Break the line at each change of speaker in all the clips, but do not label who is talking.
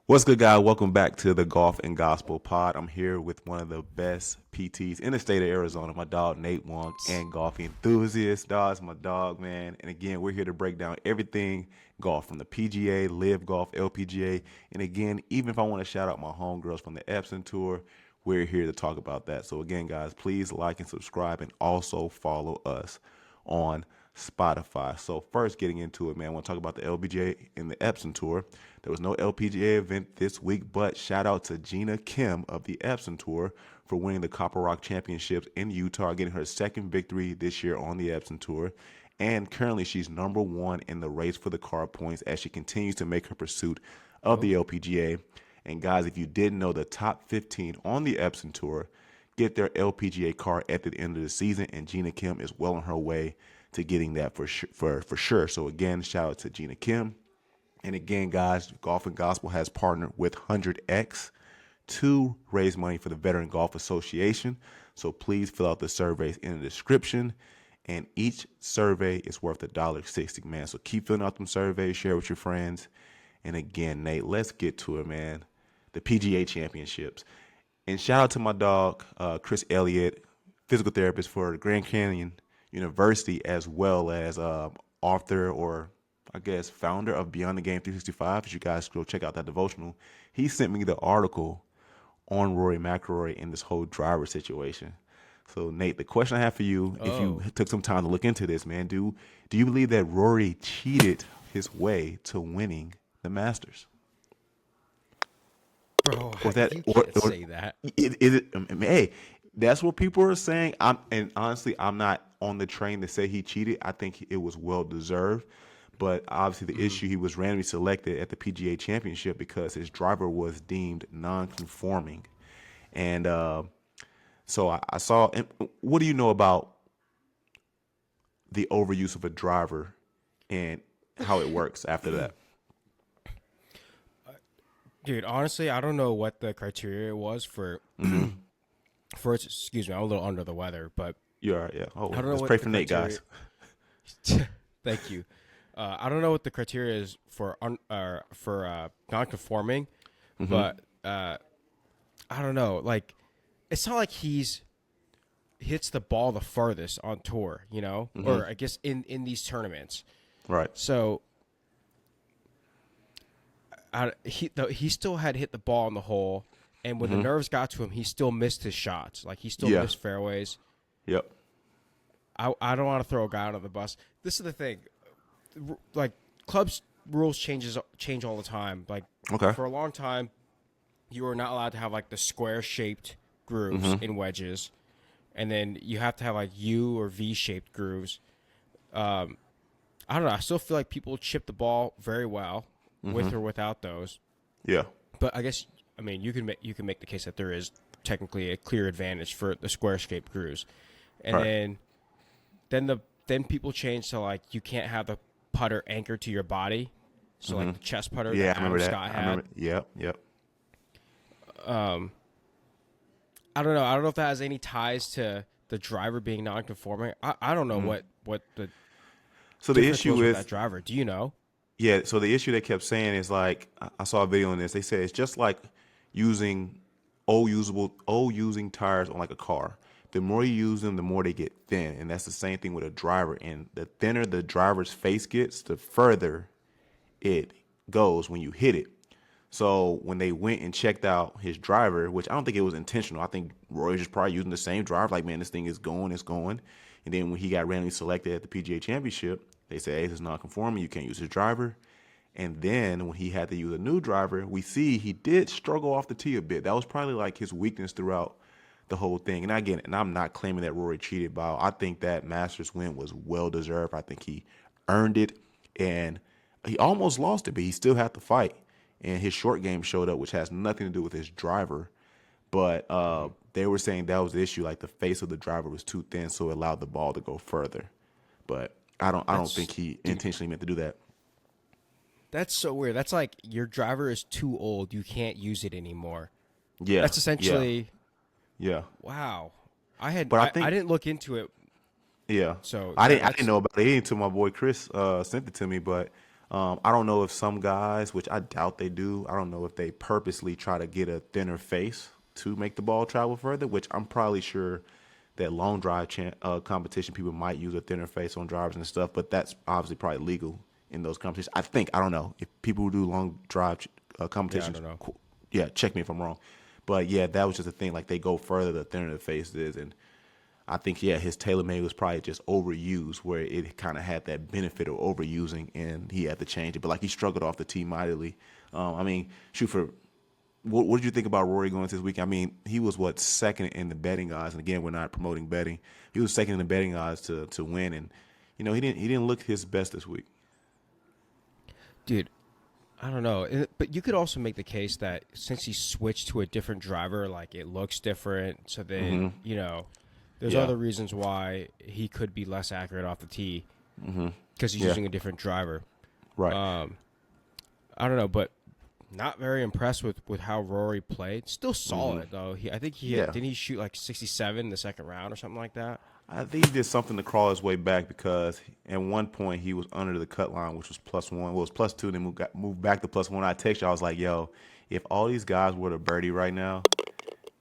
What's good, guys? Welcome back to the Golf and Gospel Pod. I'm here with one of the best PTs in the state of Arizona, my dog Nate Wong, and golf enthusiast. Dog's my dog, man. And again, we're here to break down everything golf from the PGA, Live Golf, LPGA. And again, even if I want to shout out my homegirls from the Epson Tour, we're here to talk about that. So again, guys, please like and subscribe and also follow us on Spotify. So first, getting into it, man, I want to talk about the LPGA and the Epson Tour. There was no LPGA event this week, but shout out to Gina Kim of the Epson Tour for winning the Copper Rock Championships in Utah, getting her second victory this year on the Epson Tour. And currently, she's number one in the race for the card points as she continues to make her pursuit of the LPGA. And guys, if you didn't know, the top 15 on the Epson Tour get their LPGA card at the end of the season, and Gina Kim is well on her way to getting that for sure. So again, shout out to Gina Kim. And again, guys, Golf and Gospel has partnered with HundredX to raise money for the Veteran Golf Association. So please fill out the surveys in the description. And each survey is worth $1.60, man. So keep filling out them surveys, share with your friends. And again, Nate, let's get to it, man. The PGA Championships. And shout out to my dog, Chris Elliott, physical therapist for Grand Canyon University, as well as author or I guess founder of Beyond the Game 365. As you guys go check out that devotional, he sent me the article on Rory McIlroy and this whole driver situation. So Nate, the question I have for you, if you took some time to look into this, man, do you believe that Rory cheated his way to winning the Masters?
Bro,
Or that,
you can't say that.
is it? Hey, that's what people are saying. And honestly, I'm not on the train to say he cheated. I think it was well deserved. But obviously, the issue, he was randomly selected at the PGA Championship because his driver was deemed non-conforming. And so I saw. And what do you know about the overuse of a driver and how it works after that?
Dude, honestly, I don't know what the criteria was for excuse me, I'm a little under the weather, but
You are, yeah. Oh,
I don't know
let's
what
pray
the
for Nate, guys.
Thank you. I don't know what the criteria is for non-conforming, but I don't know. Like, it's not like he's hits the ball the farthest on tour, or I guess in these tournaments.
Right.
So he still had hit the ball in the hole, and when the nerves got to him, he still missed his shots. Like, he still missed fairways.
Yep.
I don't want to throw a guy under the bus. This is the thing. Like, clubs rules change all the time. Like,
Okay.
for a long time, you were not allowed to have like the square-shaped grooves in wedges, and then you have to have like U or V-shaped grooves. I don't know. I still feel like people chip the ball very well with or without those.
Yeah.
But I guess, I mean, you can make the case that there is technically a clear advantage for the square-shaped grooves, and
Right.
then people change to like you can't have the putter anchored to your body, so like the chest putter
Yeah,
that
I remember
Adam
that.
Scott
I
had.
remember. Yep.
I don't know. I don't know if that has any ties to the driver being non-conforming. I don't know what the
So the
difference
issue
was with that
with
driver. Do you know?
yeah, so the issue they kept saying is like I saw a video on this. They said it's just like using old using tires on like a car. The more you use them, the more they get thin, and that's the same thing with a driver. And the thinner the driver's face gets, the further it goes when you hit it. So when they went and checked out his driver, which I don't think it was intentional, I think Roy just probably using the same driver. Like, man, this thing is going, it's going. And then when he got randomly selected at the PGA Championship, they said, hey, this is not conforming. You can't use his driver. And then when he had to use a new driver, we see he did struggle off the tee a bit. That was probably like his weakness throughout the whole thing. And again, and I'm not claiming that Rory cheated, but I think that Masters win was well deserved. I think he earned it, and he almost lost it, but he still had to fight. And his short game showed up, which has nothing to do with his driver. But they were saying that was the issue. Like, the face of the driver was too thin, so it allowed the ball to go further. But I don't think he intentionally meant to do that.
That's so weird. That's like your driver is too old. You can't use it anymore.
Yeah,
That's essentially
yeah.
wow.
But I
I
think
didn't look into it.
yeah,
So
I
yeah,
didn't
that's
know about it until my boy Chris sent it to me. But I don't know if some guys, which I doubt they do, I don't know if they purposely try to get a thinner face to make the ball travel further, which I'm probably sure that long drive competition people might use a thinner face on drivers and stuff, but that's obviously probably legal in those competitions. I think, I don't know. If people who do long drive
Yeah, I
competitions,
don't know.
yeah, check me if I'm wrong. But yeah, that was just a thing. Like they go further the thinner the face is. And I think, yeah, his TaylorMade was probably just overused where it kind of had that benefit of overusing and he had to change it. But like he struggled off the tee mightily. I mean, shoot for what did you think about Rory going into this week? I mean, he was second in the betting odds, and again, we're not promoting betting. He was second in the betting odds to win, and he didn't look his best this week.
Dude, I don't know. But you could also make the case that since he switched to a different driver, like it looks different. So then, there's
Yeah.
other reasons why he could be less accurate off the tee because he's
Yeah.
using a different driver.
Right.
I don't know, but not very impressed with how Rory played. Still solid though. I think he
Yeah.
didn't he shoot like 67 in the second round or something like that.
I think he did something to crawl his way back because at one point he was under the cut line, which was +1. Well, it was +2, then moved back to +1. I texted you, I was like, yo, if all these guys were to birdie right now,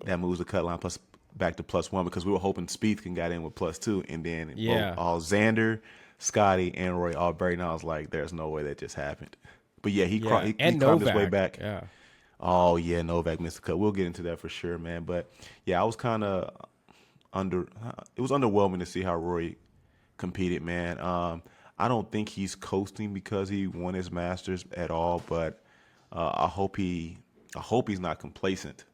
that moves the cut line plus back to +1 because we were hoping Spieth can get in with +2, and then
Yeah.
both all Xander, Scottie, and Rory all birdie. And I was like, there's no way that just happened. But yeah, he
Yeah,
he
and
climbed his way
Novak.
back.
Yeah.
Oh yeah, Novak missed the cut. We'll get into that for sure, man. But yeah, I was kind of it was underwhelming to see how Rory competed, man. I don't think he's coasting because he won his Masters at all, but I hope he's not complacent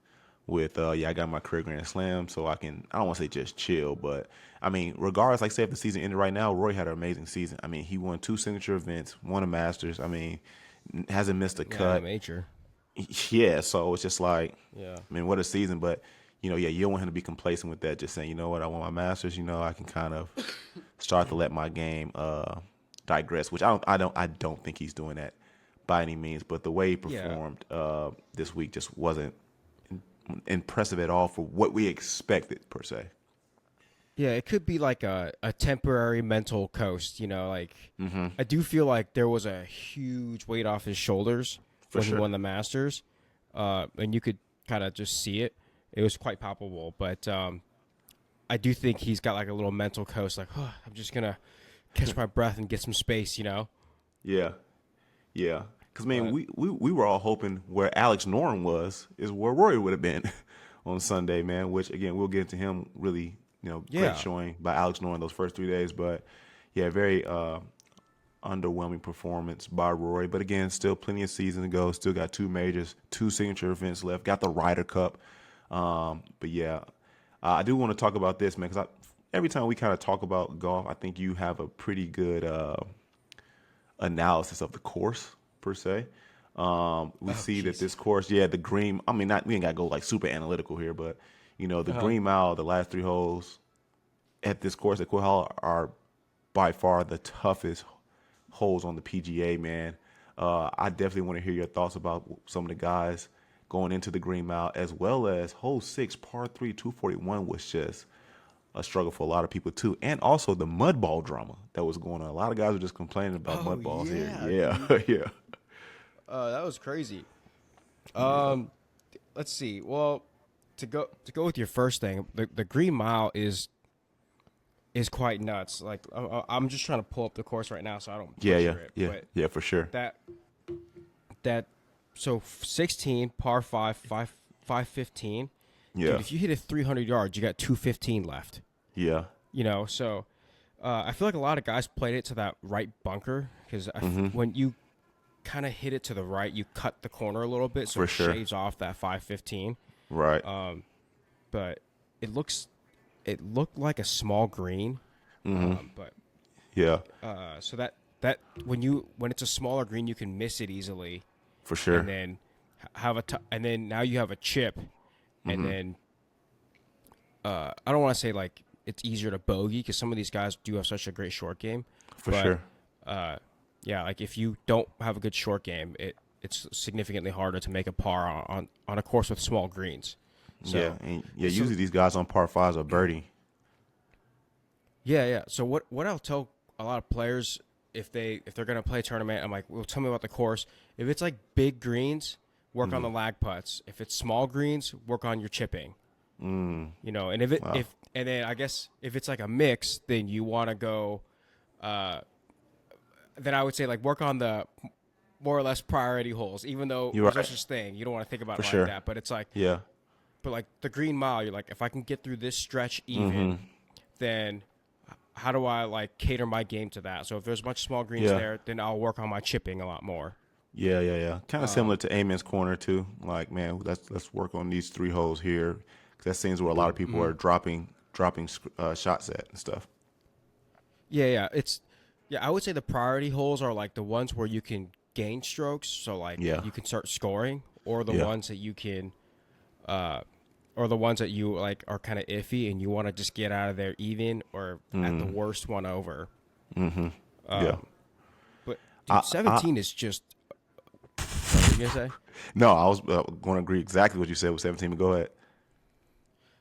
with I got my career Grand Slam, so I don't want to say just chill, but I mean, regardless, like say if the season ended right now, Rory had an amazing season. I mean, he won 2 signature events, won a Masters. I mean, hasn't missed a
Yeah,
cut.
major.
Yeah, so it's just like,
Yeah.
I mean, what a season. But you don't want him to be complacent with that. Just saying, you know what, I want my Masters. I can kind of start to let my game digress, which I don't think he's doing that by any means. But the way he
Yeah.
performed this week just wasn't impressive at all for what we expected per se.
Yeah, it could be like a temporary mental coast, like
Mm-hmm.
I do feel like there was a huge weight off his shoulders
For
when
sure.
he won the Masters. And you could kind of just see it. It was quite palpable, but I do think he's got like a little mental coast, like, oh, I'm just going to catch my breath and get some space,
Yeah, yeah. Because man,
But-
we were all hoping where Alex Noren is where Rory would have been on Sunday, man. Which again, we'll get into him really,
Yeah.
great showing by Alex Noren those first 3 days. But yeah, very underwhelming performance by Rory. But again, still plenty of season to go. Still got 2 majors, 2 signature events left. Got the Ryder Cup. But yeah, I do want to talk about this, man, because every time we kind of talk about golf, I think you have a pretty good analysis of the course per se. We see that this course, the green. I mean, we ain't got to go like super analytical here, but the Green Mile, the last 3 holes at this course at Quail Hollow are by far the toughest holes on the PGA, man. I definitely want to hear your thoughts about some of the guys going into the Green Mile, as well as hole 6, par 3, 241 was just a struggle for a lot of people too, and also the mud ball drama that was going on. A lot of guys were just complaining about mud balls here. Yeah, yeah.
That was crazy. Let's see. Well, to go with your first thing, the Green Mile is quite nuts. Like I'm just trying to pull up the course right now, so I don't butcher it. But
Yeah, for sure.
that so 16 par 515.
Yeah,
Dude, if you hit it 300 yards, you got 215 left.
yeah,
So I feel like a lot of guys played it to that right bunker because when you kind of hit it to the right, you cut the corner a little bit, so
For
it
sure.
shaves off that 515.
right.
But it looked like a small green. But
Yeah,
so that when it's a smaller green, you can miss it easily,
for sure.
and then and then now you have a chip, and then I don't want to say like it's easier to bogey because some of these guys do have such a great short game.
For sure.
Yeah, like if you don't have a good short game, it's significantly harder to make a par on a course with small greens. So,
usually these guys on par 5s are birdie.
Yeah. So what I'll tell a lot of players if they're gonna play a tournament, I'm like, well, tell me about the course. If it's like big greens, work on the lag putts. If it's small greens, work on your chipping. You know, and and then I guess if it's like a mix, then you want to go. Then I would say like work on the more or less priority holes, even though
You're
there's
right.
no such thing. You don't want to think about
For
it like
sure.
that. But it's like,
Yeah.
but like the green mile, you're like, if I can get through this stretch even, then how do I like cater my game to that? So if there's a bunch of small greens
Yeah.
there, then I'll work on my chipping a lot more.
Yeah. Kind of similar to Amon's corner too. Like, man, let's work on these 3 holes here. 'Cause that seems where a lot of people are dropping shots at and stuff.
Yeah. I would say the priority holes are like the ones where you can gain strokes, so like
Yeah.
you can start scoring, or the
Yeah.
ones that you can, or the ones that you like are kind of iffy and you want to just get out of there even or at the worst one over.
Yeah.
But dude, 17 is just. What were you gonna say?
No, I was going to agree exactly what you said with 17. But go ahead.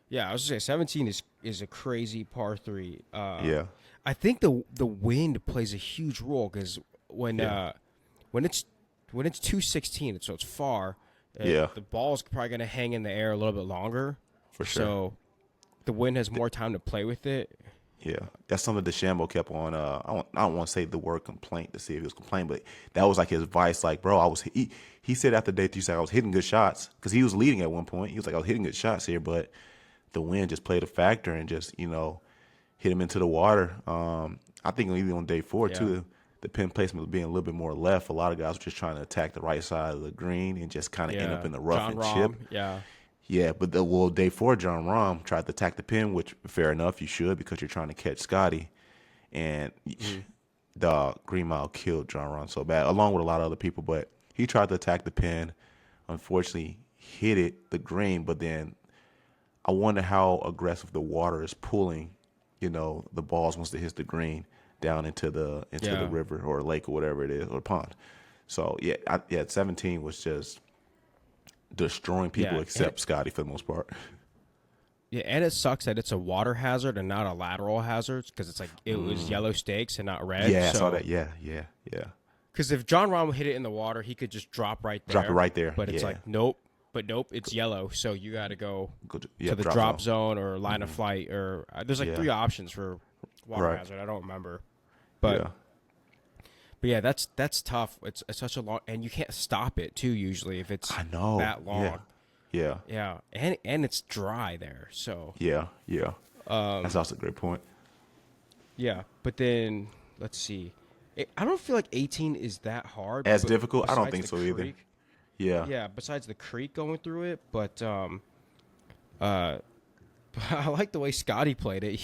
Yeah, I was gonna say 17 is a crazy par 3.
Yeah.
I think the wind plays a huge role because when it's 216, so it's far.
Yeah.
The ball's probably gonna hang in the air a little bit longer.
For sure.
So the wind has more time to play with it.
Yeah, that's something DeChambeau kept on. I don't want to say the word complaint to see if he was complaining, but that was like his advice. Like, bro, he said after day 3, I was hitting good shots because he was leading at one point. He was like, I was hitting good shots here, but the wind just played a factor and just hit him into the water. I think even on day 4 too, the pin placement was being a little bit more left. A lot of guys were just trying to attack the right side of the green and just kind of end up in the rough
John
and
Rahm,
chip.
Yeah.
Yeah, but day 4, John Rahm tried to attack the pin, which fair enough, you should because you're trying to catch Scottie, and the Green Mile killed John Rahm so bad, along with a lot of other people. But he tried to attack the pin, unfortunately hit the green. But then I wonder how aggressive the water is pulling, the balls once it hits the green down into the river or lake or whatever it is or pond. So 17 was just destroying people except Scottie for the most part.
Yeah, and it sucks that it's a water hazard and not a lateral hazard because it's like it was yellow stakes and not red.
Yeah,
so,
I saw that. Yeah.
Because if John Rahm hit it in the water, he could just drop right there.
Drop it right there.
But it's
yeah.
like nope, it's yellow. So you got to go to the
drop
zone or line of flight or there's like 3 options for water hazard. I don't remember, but yeah, that's tough. It's such a long, and you can't stop it too. Usually, if it's that long, yeah, and it's dry there. So
yeah. That's also a great point.
Yeah, but then let's see. I don't feel like 18 is that hard.
As difficult? I don't think so
creek,
either. Yeah.
Yeah, besides the creek going through it, but I like the way Scottie played it.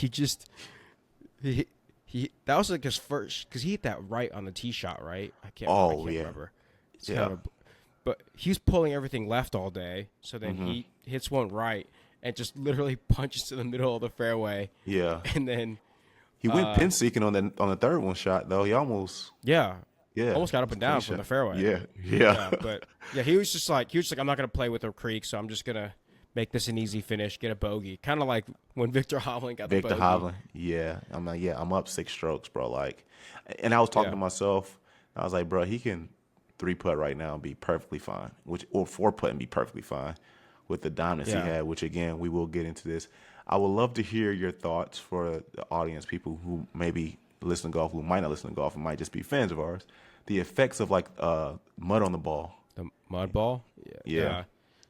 He that was like his first because he hit that right on the tee shot, right? I can't remember. It's kind of but he was pulling everything left all day, so then he hits one right and just literally punches to the middle of the fairway.
Yeah,
and then
he went pin seeking on the third one shot though. He almost
almost got up and down from the fairway.
Yeah.
But he was just like I'm not gonna play with the creek, so I'm just gonna make this an easy finish, get a bogey. Kind of like when Victor Hovland got the bogey.
Victor Hovland, yeah. I'm like, I'm up 6 strokes, bro. Like, and I was talking to myself. I was like, bro, he can 3-putt right now and be perfectly fine, or 4-putt and be perfectly fine with the dominance he had. Which again, we will get into this. I would love to hear your thoughts for the audience, people who maybe listen to golf, who might not listen to golf, and might just be fans of ours. The effects of like mud on the ball.
The mud ball. Yeah.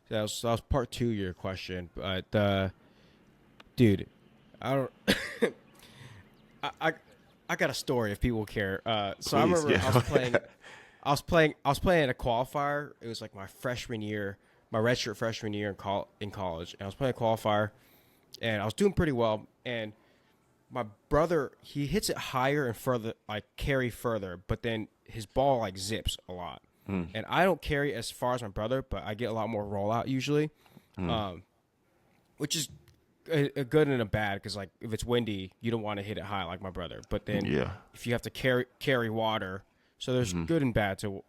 That was part 2 of your question, but dude, I don't. I got a story if people care. So I remember I was playing at a qualifier. It was like my freshman year, my redshirt freshman year in college, and I was playing a qualifier, and I was doing pretty well. And my brother, he hits it higher and further, like carry further, but then his ball like zips a lot. And I don't carry as far as my brother, but I get a lot more rollout usually, which is a good and a bad because like if it's windy, you don't want to hit it high like my brother. But then if you have to carry water, so there's good and bad to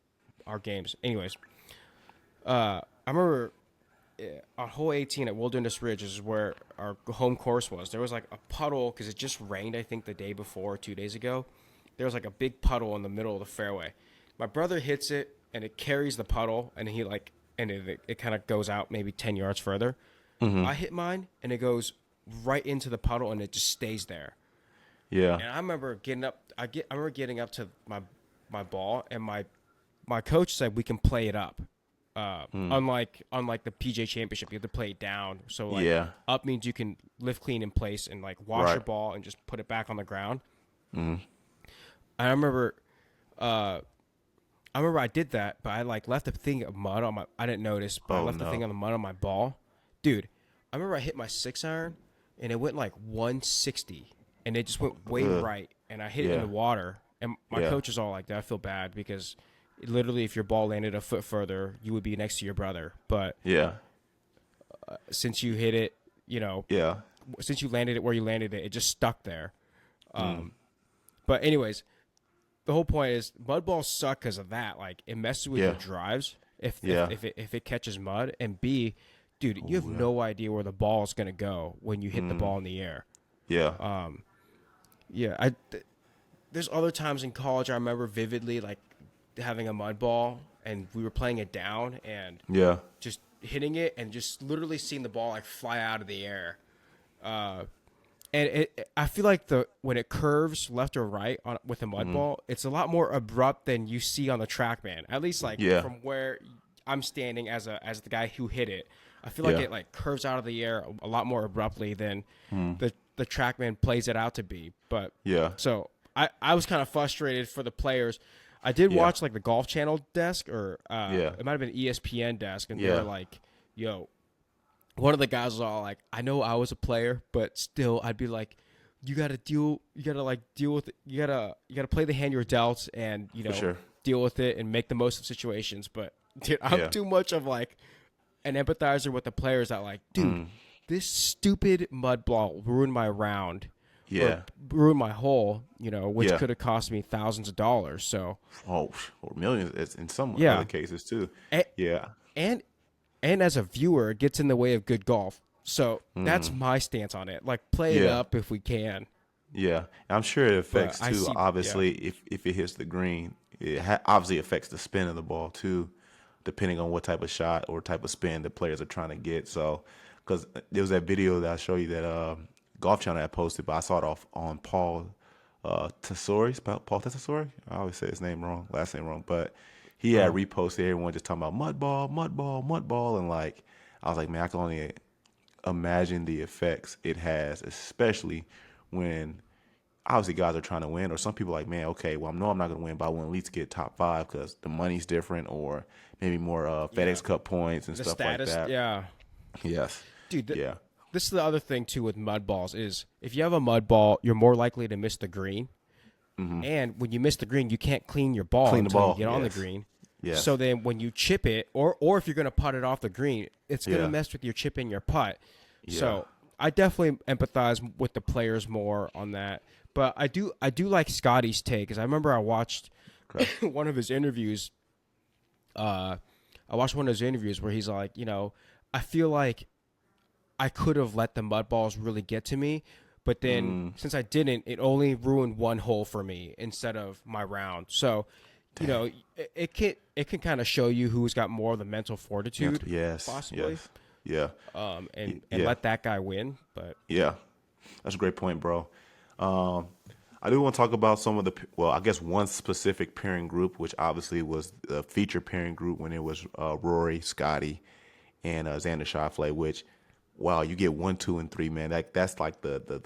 our games. Anyways, I remember on hole 18 at Wilderness Ridge is where our home course was. There was like a puddle because it just rained, I think, the day before, 2 days ago. there's like a big puddle in the middle of the fairway. My brother hits it, and it carries the puddle, and it kind of goes out maybe 10 yards further. I hit mine, and it goes right into the puddle, and it just stays there.
Yeah.
And I remember getting up. I remember getting up to my ball, and my coach said we can play it up. Unlike the PGA Championship, you have to play it down. So like up means you can lift clean in place and like wash your ball and just put it back on the ground. I remember I did that, but I like left a thing of mud on my. I didn't notice, but I left the thing on the mud on my ball, dude. I remember I hit my 6-iron, and it went like 160, and it just went way right, and I hit it in the water, and my coach is all like, "I feel bad because literally, if your ball landed a foot further, you would be next to your brother, but since you hit it, since you landed it where you landed it, it just stuck there." But anyways. The whole point is mud balls suck because of that. Like it messes with your drives if it catches mud. And B, dude, you have no idea where the ball is gonna go when you hit the ball in the air.
Yeah.
There's other times in college I remember vividly like having a mud ball and we were playing it down and just hitting it and just literally seeing the ball like fly out of the air. And I feel like when it curves left or right with a mud ball, it's a lot more abrupt than you see on the TrackMan. At least like from where I'm standing as the guy who hit it, I feel like it like curves out of the air a lot more abruptly than the TrackMan plays it out to be. But so I was kind of frustrated for the players. I did watch like the Golf Channel desk or it might have been ESPN desk, and they were like, "Yo." One of the guys was all like, I know I was a player, but still I'd be like, you gotta deal with it. You gotta play the hand you're dealt and, deal with it and make the most of situations. But dude, I'm too much of like an empathizer with the players that like, dude, this stupid mud ball ruined my round. Or ruined my hole, which could have cost me thousands of dollars. So
or millions in some other cases too.
And as a viewer, it gets in the way of good golf. So that's my stance on it. Like, play it up if we can.
Yeah, I'm sure it affects too. Obviously, if it hits the green, it obviously affects the spin of the ball too, depending on what type of shot or type of spin the players are trying to get. So, because there was that video that I showed you that Golf Channel had posted, but I saw it on Paul Tesori. Paul Tesori. I always say his name wrong, last name wrong, but. He had reposted everyone just talking about mud ball, and like I was like, man, I can only imagine the effects it has, especially when obviously guys are trying to win, or some people are like, man, okay, well, I know I'm not going to win, but I want to at least get top 5 because the money's different, or maybe more FedEx Cup points and
the
stuff
status,
like that.
Yeah.
Yes.
Dude, this is the other thing too with mud balls is if you have a mud ball, you're more likely to miss the green. And when you miss the green, you can't clean your ball until you get on the green.
Yes.
So then when you chip it, or if you're going to putt it off the green, it's going to mess with your chip and your putt. Yeah. So I definitely empathize with the players more on that. But I do like Scottie's take, because I remember I watched one of his interviews. I watched one of his interviews where he's like, I feel like I could have let the mud balls really get to me. But then since I didn't, it only ruined one hole for me instead of my round. So, it can kind of show you who's got more of the mental fortitude. Possibly.
Yes.
And let that guy win. But
that's a great point, bro. I do want to talk about some of one specific pairing group, which obviously was the feature pairing group when it was Rory, Scottie, and Xander Schauffele, which. Wow, you get 1, 2, and 3, man. That's like the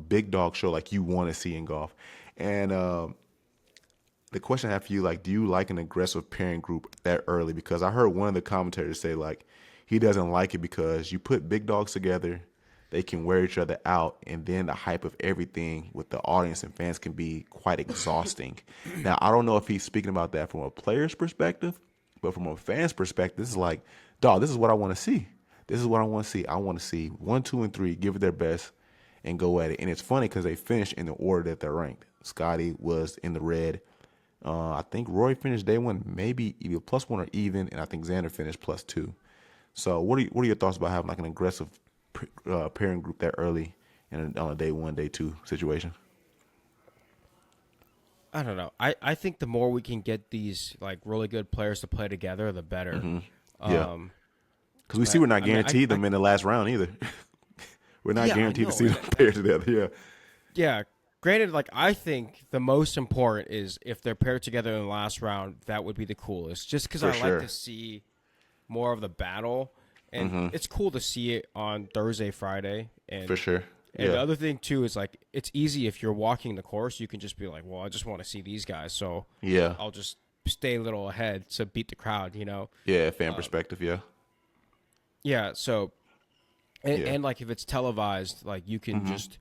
big dog show like you want to see in golf. And the question I have for you, like, do you like an aggressive pairing group that early? Because I heard one of the commentators say like he doesn't like it because you put big dogs together, they can wear each other out, and then the hype of everything with the audience and fans can be quite exhausting. Now, I don't know if he's speaking about that from a player's perspective, but from a fan's perspective, this is like, dog, this is what I want to see. This is what I want to see. I want to see 1, 2, and 3 give it their best and go at it. And it's funny because they finished in the order that they're ranked. Scottie was in the red. I think Rory finished day one maybe either +1 or even, and I think Xander finished +2. So what are your thoughts about having like an aggressive pairing group that early on a day 1, day 2 situation?
I don't know. I think the more we can get these like really good players to play together, the better.
Yeah.
Um,
Because we see we're not
I mean,
guaranteed them in the last round either. We're not
yeah, I
guaranteed to
know.
see them paired together. Yeah.
Yeah, granted, like I think the most important is if they're paired together in the last round, that would be the coolest. Just because
For
I like
sure.
to see more of the battle, and it's cool to see it on Thursday, Friday,
For sure.
and the
Yeah.
other thing too is like it's easy if you're walking the course, you can just be like, well, I just want to see these guys, so
Yeah.
I'll just stay a little ahead to beat the crowd, you know?
Yeah. Fan perspective. Yeah.
Yeah. So,
Yeah.
and like if it's televised, like you can just,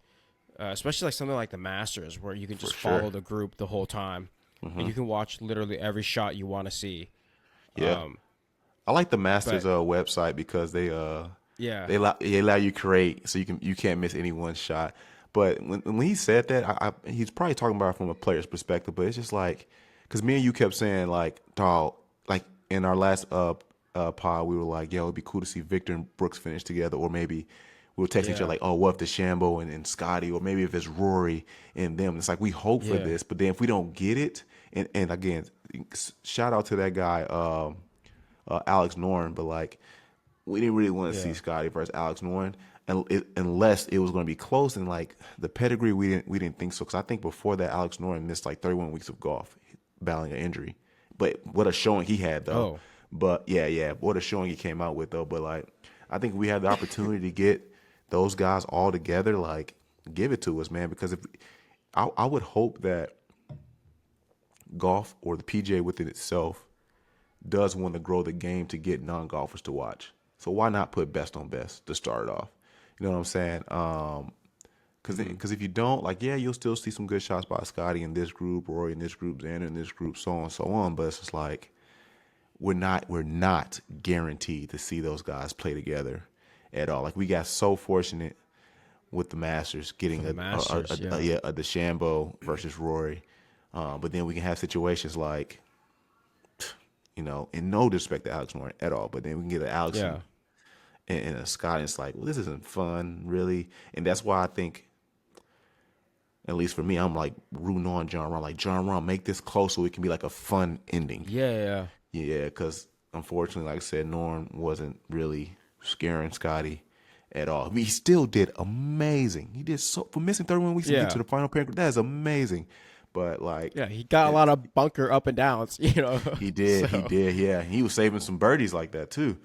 especially like something like the Masters, where you can just
sure.
follow the group the whole time, and you can watch literally every shot you want to see.
Yeah. I like the Masters
but-
website because
Yeah.
they allow you to create so you can't miss any one shot. But when he said that, he's probably talking about it from a player's perspective. But it's just like because me and you kept saying like, dog, like in our last pod, we were like, yo, it'd be cool to see Victor and Brooks finish together, or maybe we were texting each other like, oh, what if the Shambo and Scottie, or maybe if it's Rory and them. It's like we hope for
Yeah.
this, but then if we don't get it, and again, shout out to that guy, Alex Noren, but like we didn't really want to see Scottie versus Alex Noren, unless it was going to be close. And like the pedigree, we didn't think so, because I think before that Alex Noren missed like 31 weeks of golf, battling an injury. But what a showing he had though.
Oh.
But yeah, what a showing he came out with though. But like I think we have the opportunity to get those guys all together. Like give it to us, man, because if I would hope that golf or the PGA within itself does want to grow the game to get non-golfers to watch. So why not put best on best to start it off? You know what I'm saying? Because if you don't, like, yeah, you'll still see some good shots by Scottie in this group, Rory in this group, Xander in this group, so on and so on. But it's just like we're not guaranteed to see those guys play together at all. Like we got so fortunate with the Masters getting a DeChambeau versus Rory, but then we can have situations like, you know, in no disrespect to Alex Noren at all, but then we can get an Alex and a Scott, and it's like, well, this isn't fun, really. And that's why I think, at least for me, I'm like rooting on John Rahm. Like, John Rahm, make this close so it can be like a fun ending.
Yeah.
Yeah, because unfortunately, like I said, Noren wasn't really scaring Scottie at all. I mean, he still did amazing. He did so, for missing 31 weeks to get to the final pair. That is amazing. But like,
Yeah, he got a lot of bunker up and downs, you know.
He did, yeah. He was saving some birdies like that too.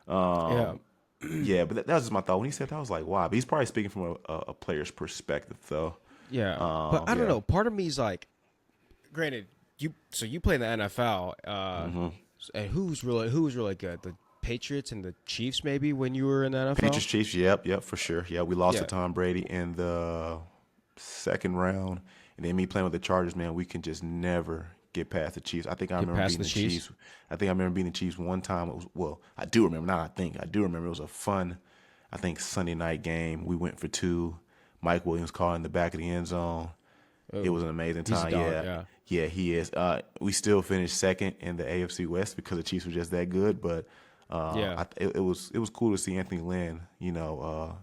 Yeah, but that was just my thought. When he said that, I was like, wow. But he's probably speaking from a player's perspective, though.
Yeah, but I don't know. Part of me's like, granted, you play in the NFL, and who was really good? The Patriots and the Chiefs, maybe, when you were in the NFL.
Patriots, Chiefs, yep, for sure. Yeah, we lost to Tom Brady in the second round. And then me playing with the Chargers, man, we can just never get past the Chiefs. I think I remember beating the Chiefs. I think I remember beating the Chiefs one time. It was, I do remember. I do remember. It was a fun, I think, Sunday night game. We went for two. Mike Williams caught in the back of the end zone. It was an amazing time. Yeah, he is. We still finished second in the AFC West because the Chiefs were just that good. But it was cool to see Anthony Lynn,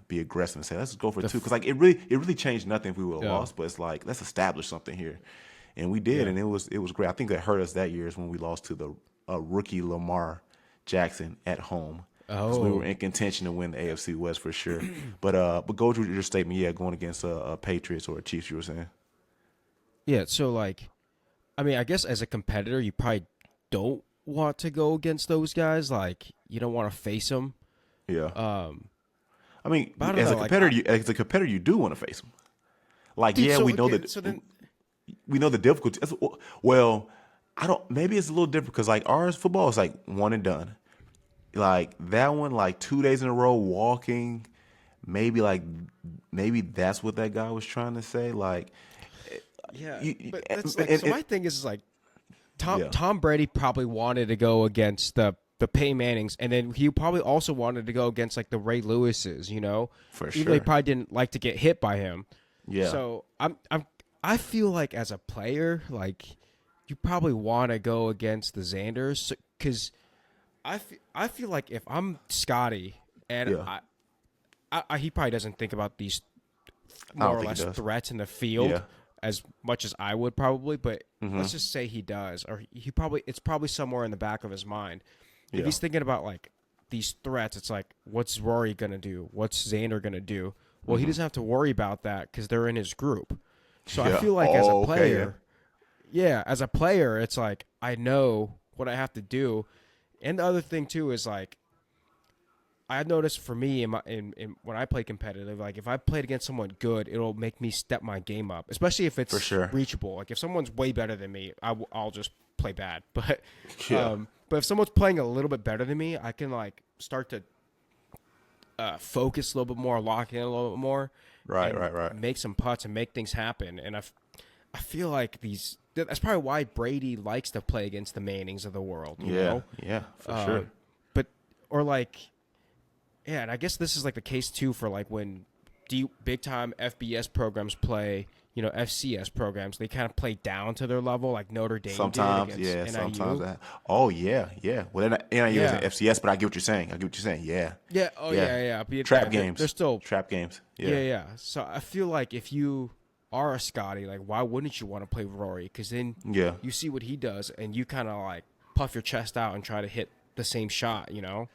be aggressive and say, let's go for two. Because like it really changed nothing if we would have lost. But it's like, let's establish something here, and we did, and it was great. I think that hurt us that year is when we lost to the rookie Lamar Jackson at home. Because we were in contention to win the AFC West for sure. But go to your statement, going against a Patriots or a Chiefs, you were saying.
Yeah, so like, I mean, I guess as a competitor, you probably don't want to go against those guys. Like, you don't want to face them.
Yeah. I mean, as a competitor, you do want to face them. Like, dude, we know that. So then, we know the difficulty. Well, I don't. Maybe it's a little different because like ours football is like one and done. Like that one, like 2 days in a row walking. Maybe that's what that guy was trying to say. Like,
yeah. But that's like, so my thing is like Tom Brady probably wanted to go against the Peyton Mannings, and then he probably also wanted to go against like the Ray Lewises,
For
Even
sure.
they probably didn't like to get hit by him.
Yeah.
So I feel like as a player, like you probably want to go against the Xanders because I feel like if I'm Scottie and he probably doesn't think about these more or less threats in the field. as much as I would probably, but let's just say he does, or it's probably somewhere in the back of his mind. If he's thinking about like these threats, it's like, what's Rory gonna do? What's Xander gonna do? Well, he doesn't have to worry about that because they're in his group. So I feel like as a player, as a player, it's like I know what I have to do. And the other thing too is like I've noticed for me in when I play competitive, like if I played against someone good, it'll make me step my game up, especially if it's reachable. Like if someone's way better than me, I'll just play bad. But but if someone's playing a little bit better than me, I can like start to focus a little bit more, lock in a little bit more,
right.
Make some putts and make things happen. And I feel like that's probably why Brady likes to play against the Mannings of the world. You know?
Yeah, for sure.
But or like. Yeah, and I guess this is like the case too for like when big time FBS programs play, you know, FCS programs. They kind of play down to their level, like Notre Dame
sometimes,
did against NIU.
Sometimes that. Oh yeah. Well, NIU isn't FCS, but I get what you're saying. Yeah.
Yeah. Oh yeah.
Trap games.
They're still
trap games.
Yeah. So I feel like if you are a Scottie, like why wouldn't you want to play Rory? Because then you see what he does, and you kind of like puff your chest out and try to hit the same shot, you know.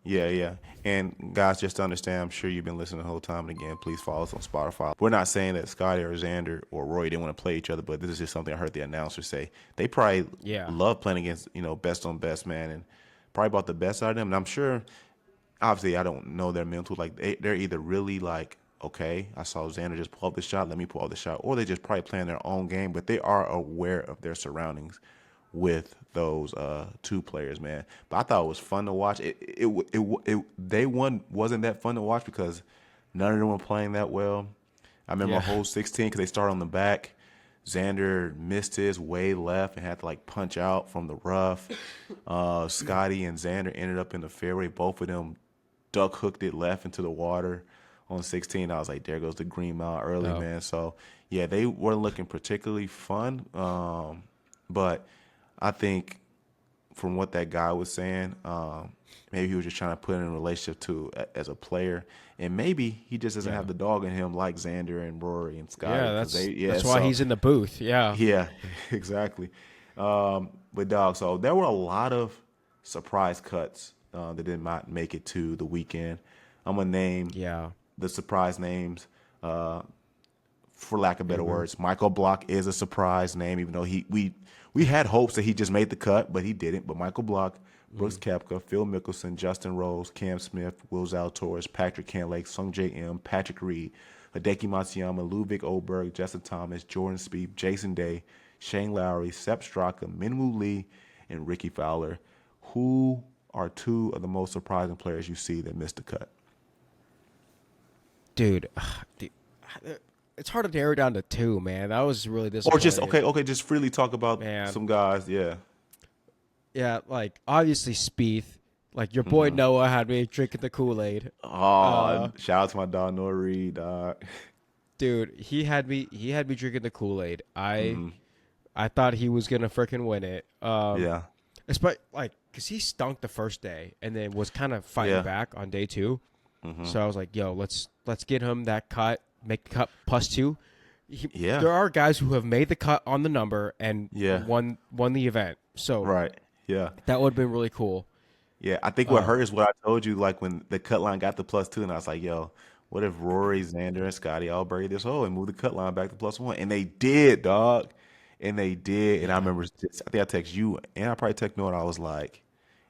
Yeah. And guys, just to understand, I'm sure you've been listening the whole time. And again, please follow us on Spotify. We're not saying that Scottie or Xander or Rory didn't want to play each other, but this is just something I heard the announcer say. They probably love playing against, you know, best on best, man, and probably brought the best out of them. And I'm sure, obviously, I don't know their mental. Like they're either really like, okay, I saw Xander just pull up the shot, let me pull up the shot, or they just probably playing their own game, but they are aware of their surroundings with those two players, man. But I thought it was fun to watch. Day one wasn't that fun to watch because none of them were playing that well. I remember hole 16 because they started on the back. Xander missed his way left and had to like punch out from the rough. Scottie and Xander ended up in the fairway. Both of them duck hooked it left into the water on 16. I was like, there goes the green mile early, man. So yeah, they weren't looking particularly fun. But I think from what that guy was saying, maybe he was just trying to put in a relationship to as a player, and maybe he just doesn't have the dog in him like Xander and Rory and Scottie.
That's why he's in the booth.
Yeah, exactly. But dog, so there were a lot of surprise cuts that did not make it to the weekend. I'm gonna name the surprise names. For lack of better words, Michael Block is a surprise name, even though we had hopes that he just made the cut, but he didn't. But Michael Block, Brooks Koepka, Phil Mickelson, Justin Rose, Cam Smith, Will Zalatoris, Patrick Cantlake, Sung J M, Patrick Reed, Hideki Matsuyama, Ludwig Oberg, Justin Thomas, Jordan Spieth, Jason Day, Shane Lowry, Sepp Straka, Minwoo Lee, and Ricky Fowler. Who are two of the most surprising players you see that missed the cut?
Dude, it's hard to narrow down to two, man. That was really disappointing.
Or just just freely talk about some guys,
Yeah, like obviously Spieth, like your boy Noah had me drinking the Kool-Aid.
Oh, shout out to my dog Noah Reed, dog.
Dude, he had me drinking the Kool-Aid. I thought he was gonna freaking win it. But like, cause he stunk the first day and then was kind of fighting back on day two. So I was like, yo, let's get him that cut. Make the cut +2. There are guys who have made the cut on the number and won the event. So that would have been really cool.
Yeah, I think what hurt is what I told you, like when the cut line got to +2, and I was like, yo, what if Rory, Xander, and Scottie all buried this hole and moved the cut line back to +1? And they did, dog. And they did. And I remember, I think I text you, and I probably text Noren. I was like,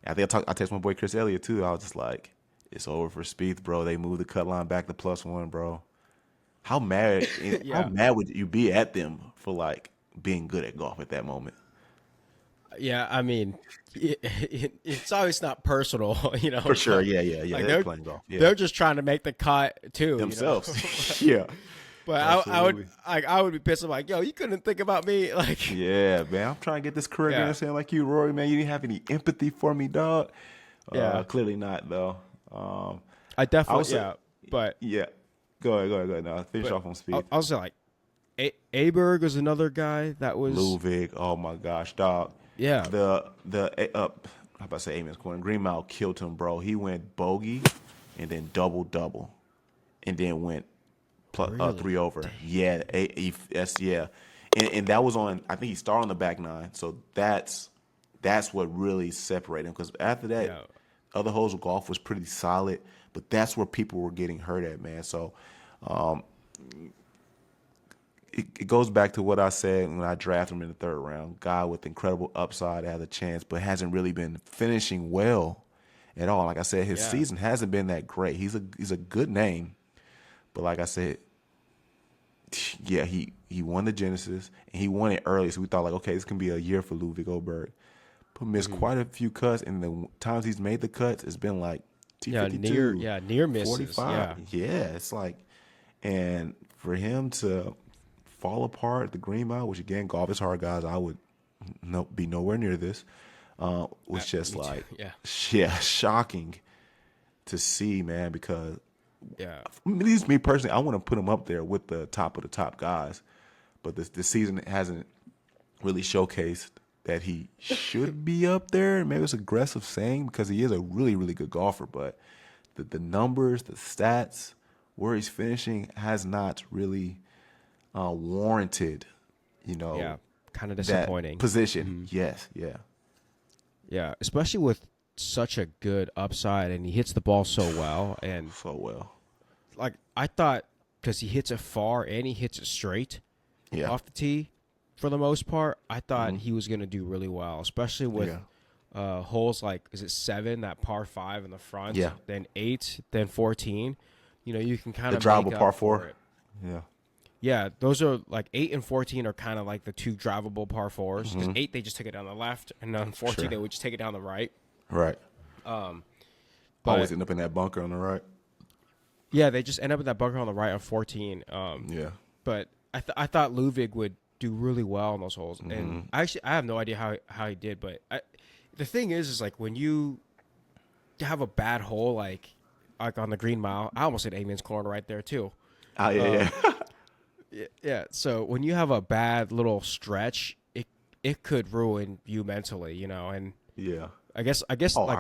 I think I text my boy Chris Elliott too. I was just like, it's over for Spieth, bro. They moved the cut line back to +1, bro. How mad would you be at them for like being good at golf at that moment?
Yeah, I mean, it's always not personal, you know.
For sure,
like,
yeah.
Like
they're playing golf. Yeah.
They're just trying to make the cut too
themselves. You know?
But I would be pissed. I'm like, yo, you couldn't think about me, like.
Yeah, man, I'm trying to get this career going. Saying like you, Rory, man, you didn't have any empathy for me, dog. Clearly not though.
I definitely but
Go ahead. Now finish off on Spieth.
I'll say like, Aberg was another guy that was
Ludwig. Oh my gosh, dog.
Yeah.
How about to say Amen's corner? Green Mile killed him, bro. He went bogey and then double, and then went plus,
Really?
3 over.
Dang.
Yeah, that's yeah, and that was on. I think he started on the back 9, so that's what really separated him. Because after that,
Yeah.
other holes of golf was pretty solid, but that's where people were getting hurt at, man. So, it goes back to what I said when I drafted him in the 3rd round. Guy with incredible upside, has a chance, but hasn't really been finishing well at all. Like I said, his season hasn't been that great. He's a good name, but like I said, yeah, he won the Genesis and he won it early, so we thought like, okay, this can be a year for Ludwig Oberg. But missed quite a few cuts, and the times he's made the cuts, it's been like T52,
near misses.
45. Yeah, it's like, and for him to fall apart at the Green Mile, which again, golf is hard, guys. I would be nowhere near this. Was just like, shocking to see, man. Because at least me personally, I want to put him up there with the top of the top guys. But this season hasn't really showcased that he should be up there. Maybe it's aggressive saying because he is a really, really good golfer. But the numbers, the stats, where he's finishing has not really warranted,
kind of disappointing
that position. Yes,
Yeah, especially with such a good upside, and he hits the ball so well. And
so well.
Like I thought, because he hits it far and he hits it straight off the tee for the most part, I thought he was going to do really well, especially with holes like, is it 7, that par 5 in the front, then 8, then 14. You can kind of
the drivable par 4.
Yeah, those are like 8 and 14 are kind of like the 2 drivable par 4s. Because 8 they just take it down the left, and then 14 they would just take it down the right.
Right.
But
always end up in that bunker on the right.
Yeah, they just end up in that bunker on the right on 14. But I thought Ludwig would do really well on those holes, and I have no idea how he did. But the thing is like when you have a bad hole like on the Green Mile, I almost said Amon's Corner right there too.
Oh yeah.
Yeah, so when you have a bad little stretch, it could ruin you mentally, and I guess
I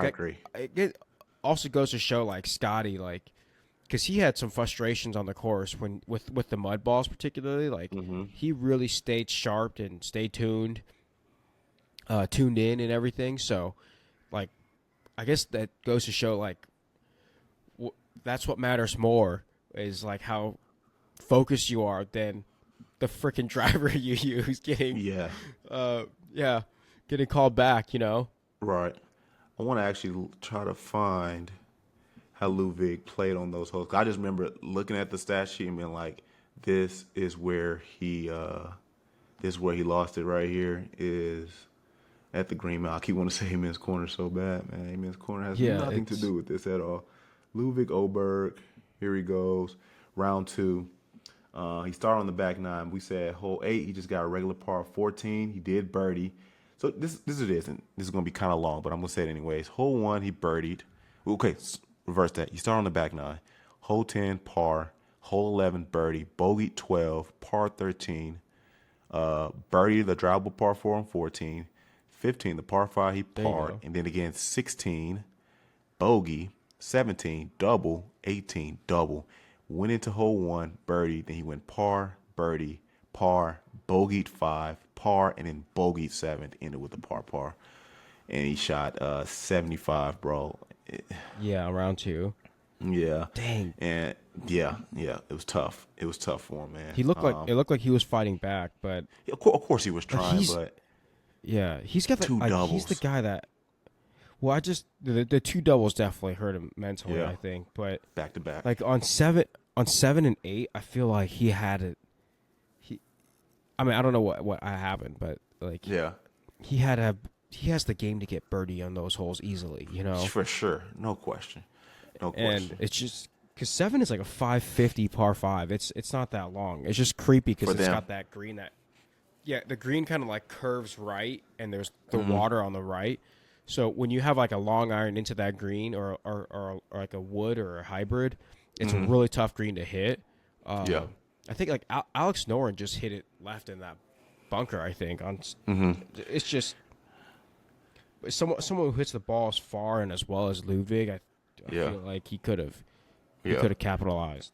agree.
It also goes to show like Scottie, like, because he had some frustrations on the course with the mud balls particularly, like he really stayed sharp and stayed tuned in and everything. So like I guess that goes to show like that's what matters more is like how focused you are than the freaking driver you use getting getting called back,
Right. I want to actually try to find how Ludwig played on those holes. I just remember looking at the stat sheet and being like, this is where he lost it right here is at the Green Mile. I keep wanting to say Amon's Corner so bad, man. Amon's Corner has nothing to do with this at all. Ludwig Oberg, here he goes. Round 2. He started on the back 9. We said hole 8, he just got a regular par 14. He did birdie. So this is going to be kind of long, but I'm going to say it anyways. Hole 1, he birdied. Okay, reverse that. He started on the back 9. Hole 10, par. Hole 11, birdie. Bogey 12, par 13. Birdie, the drivable par 4 on 14. 15, the par 5, he parred. And then again, 16, bogey. 17, double. 18, double. Went into hole 1, birdie. Then he went par, birdie, par, bogeyed 5, par, and then bogeyed 7. Ended with a par. And he shot 75, bro.
Yeah, round 2.
Yeah.
Dang.
And yeah, it was tough. It was tough for him, man.
He looked like it looked like he was fighting back, but
of course he was trying, but
yeah, he's got
2 doubles.
He's the guy that. Well, the 2 doubles definitely hurt him mentally, I think. But
back to back,
like on 7 and 8, I feel like he had it. I mean, I don't know what happened, but like he has the game to get birdie on those holes easily,
For sure, no question.
And it's just because 7 is like a 550 par 5. It's not that long. It's just creepy because it's got that green the green kind of like curves right, and there's the water on the right. So when you have like a long iron into that green or like a wood or a hybrid, it's a really tough green to hit. I think like Alex Noren just hit it left in that bunker. I think it's just someone who hits the ball as far and as well as Ludwig. I feel like he could have capitalized.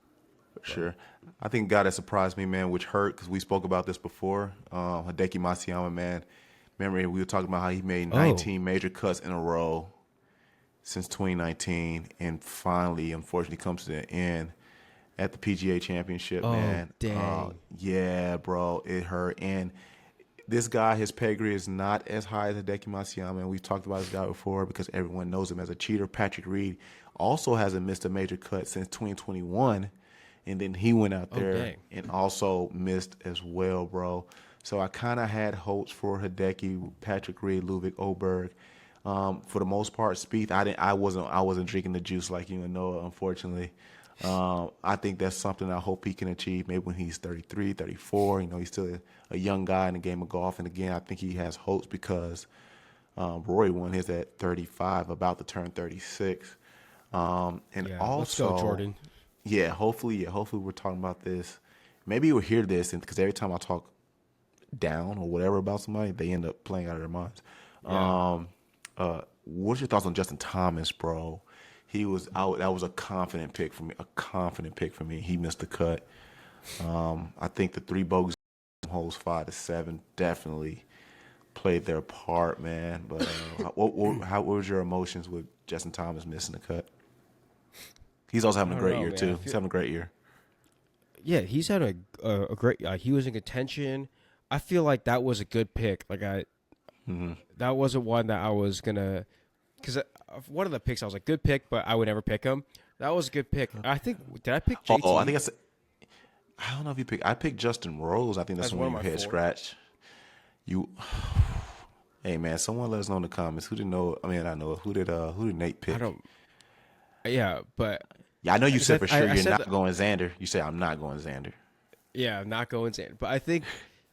Sure. I think a guy that surprised me, man, which hurt because we spoke about this before, Hideki Matsuyama, man. Remember, we were talking about how he made 19 major cuts in a row since 2019 and finally, unfortunately, comes to the end at the PGA Championship, man.
Dang.
Yeah, bro, it hurt. And this guy, his pedigree is not as high as Hideki Matsuyama, and we've talked about this guy before because everyone knows him as a cheater. Patrick Reed also hasn't missed a major cut since 2021. And then he went out there and also missed as well, bro. So I kind of had hopes for Hideki, Patrick Reed, Ludwig Oberg. For the most part, Spieth, I wasn't drinking the juice like you and Noah, unfortunately. I think that's something I hope he can achieve maybe when he's 33, 34. You know, he's still a young guy in the game of golf. And again, I think he has hopes because Rory won his at 35, about to turn 36. And also,
let's go, Jordan.
Yeah, hopefully we're talking about this. Maybe you'll hear this, because every time I talk down or whatever about somebody, they end up playing out of their minds. Yeah. What's your thoughts on Justin Thomas, bro? He was out. That was a confident pick for me. He missed the cut. I think the 3 bogeys, holes 5 to 7, definitely played their part, man. But what was your emotions with Justin Thomas missing the cut? He's also having a great year, too. He's having a great year.
Yeah, he's had a great he was in contention. I feel like that was a good pick. Like, that wasn't one that I was going to – because one of the picks, I was like, good pick, but I would never pick him. That was a good pick. I think – did I pick JT?
I think I don't know if you picked – I picked Justin Rose. I think that's one of your head scratch. Hey, man, someone let us know in the comments. Who did know – I mean, I know. Who did Nate pick?
I don't – yeah, but –
yeah, I know you said for sure you're not going Xander. You say I'm not going Xander.
Yeah, I'm not going Xander. But I think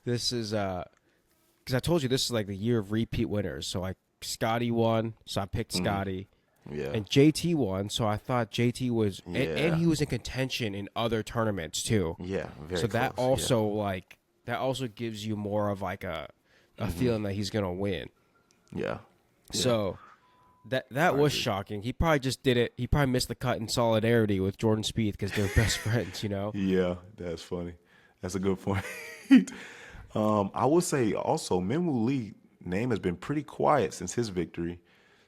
this is because I told you this is like the year of repeat winners. So like Scottie won, so I picked Scottie.
Yeah.
And JT won, so I thought JT was and he was in contention in other tournaments too.
Yeah, very
so
close.
that also that also gives you more of like a feeling that he's gonna win.
Yeah.
So that was shocking. He probably just did it. He probably missed the cut in solidarity with Jordan Spieth because they're best friends, you know?
Yeah, that's funny. That's a good point. I would say also Minwoo Lee name has been pretty quiet since his victory.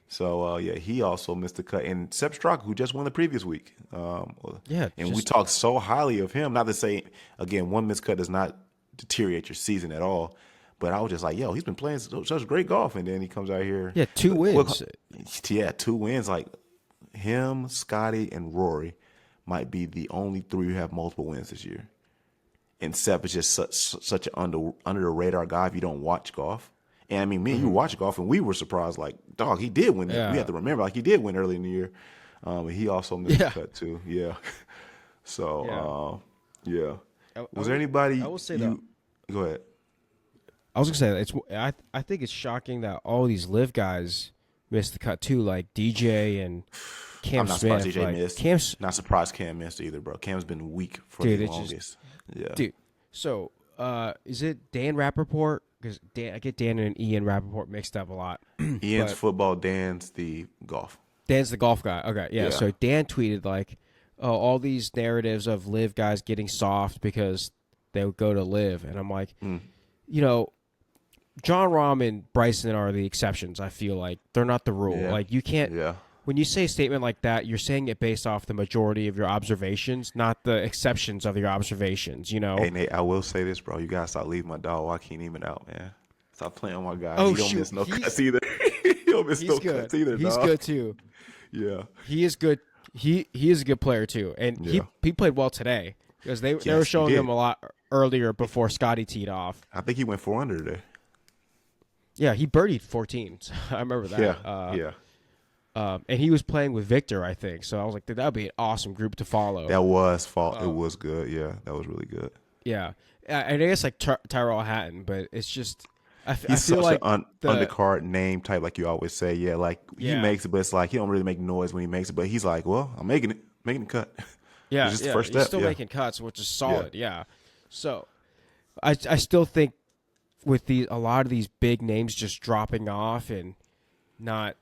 So, he also missed the cut. And Sepp Straka, who just won the previous week. We talked so highly of him. Not to say, again, one missed cut does not deteriorate your season at all. But I was just like, he's been playing such great golf. And then he comes out here.
Yeah, 2 wins.
2 wins. Like him, Scottie, and Rory might be the only 3 who have multiple wins this year. And Sepp is just such an under the radar guy if you don't watch golf. And I mean, me and you watch golf, and we were surprised. Like, dog, he did win. Yeah. We have to remember, like, he did win early in the year. And he also missed the cut too. Yeah. So, Was there anybody?
I will say that.
Go ahead.
I was gonna say I think it's shocking that all these live guys missed the cut too, like DJ and Cam
I'm not
Smith.
surprised DJ missed. Not surprised Cam missed either, bro. Cam's been weak for the longest.
Dude. So, is it Dan Rappaport? Because I get Dan and Ian Rappaport mixed up a lot.
Ian's football, Dan's the golf.
Dan's the golf guy. Okay, yeah. So Dan tweeted like, "Oh, all these narratives of live guys getting soft because they would go to live," and I'm like, you know. John Rahm and Bryson are the exceptions, I feel like. They're not the rule.
Yeah.
Like, you can't... Yeah. When you say a statement like that, you're saying it based off the majority of your observations, not the exceptions of your observations, you know?
Hey, Nate, I will say this, bro. You got to stop leaving my dog Joaquin Eamon out, man. Stop playing on my guy.
Oh,
he don't miss no cuts either. He don't miss no cuts either,
He's good, too.
Yeah.
He is good. He is a good player, too. And he played well today because they were showing him a lot earlier before Scottie teed off.
I think he went 4 under today.
Yeah, he birdied 14. So I remember that. And he was playing with Victor, I think. So I was like, that would be an awesome group to follow.
That was it was good. Yeah, that was really good.
Yeah, and I guess like Tyrell Hatton, but it's just I
feel such like an undercard name type, like you always say. Yeah, like he makes it, but it's like he don't really make noise when he makes it. But he's like, well, I'm making the cut.
Yeah,
it's just the first step.
He's still making cuts, which is solid. Yeah. So I still think. With a lot of these big names just dropping off and not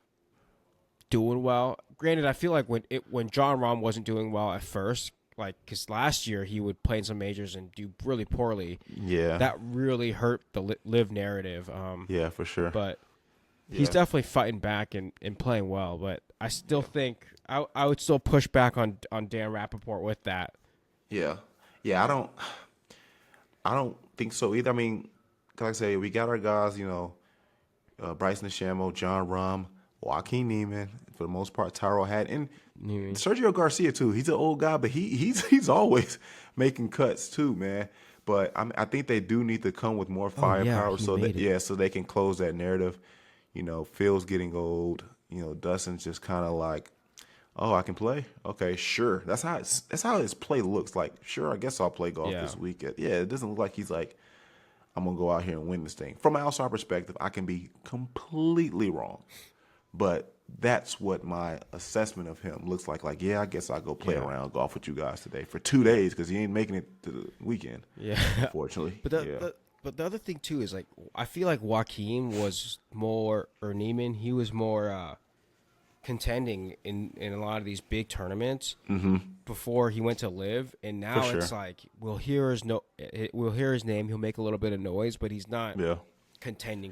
doing well. Granted, I feel like when John Rahm wasn't doing well at first, like, because last year he would play in some majors and do really poorly.
Yeah.
That really hurt the live narrative.
Yeah, for sure.
But he's definitely fighting back and playing well. But I still think I would still push back on Dan Rappaport with that.
Yeah. Yeah, I don't think so either. I mean, like I say, we got our guys, Bryson DeChambeau, John Rahm, Joaquin Niemann, for the most part, Tyrell Hatton, and Sergio Garcia too. He's an old guy, but he's always making cuts too, man. But I think they do need to come with more firepower so they can close that narrative. Phil's getting old. Dustin's just kind of like, oh, I can play. Okay, sure. That's how his play looks like. Sure, I guess I'll play golf this weekend. Yeah, it doesn't look like he's like, I'm gonna go out here and win this thing. From an outside perspective, I can be completely wrong, but that's what my assessment of him looks like. Like, yeah, I guess I'll go play around golf with you guys today for 2 days because he ain't making it to the weekend. Yeah, unfortunately.
But the other thing too is, like, I feel like Joaquin was more, or Neiman, he was more contending in a lot of these big tournaments before he went to live, and now it's like we'll hear his name, he'll make a little bit of noise, but he's not contending.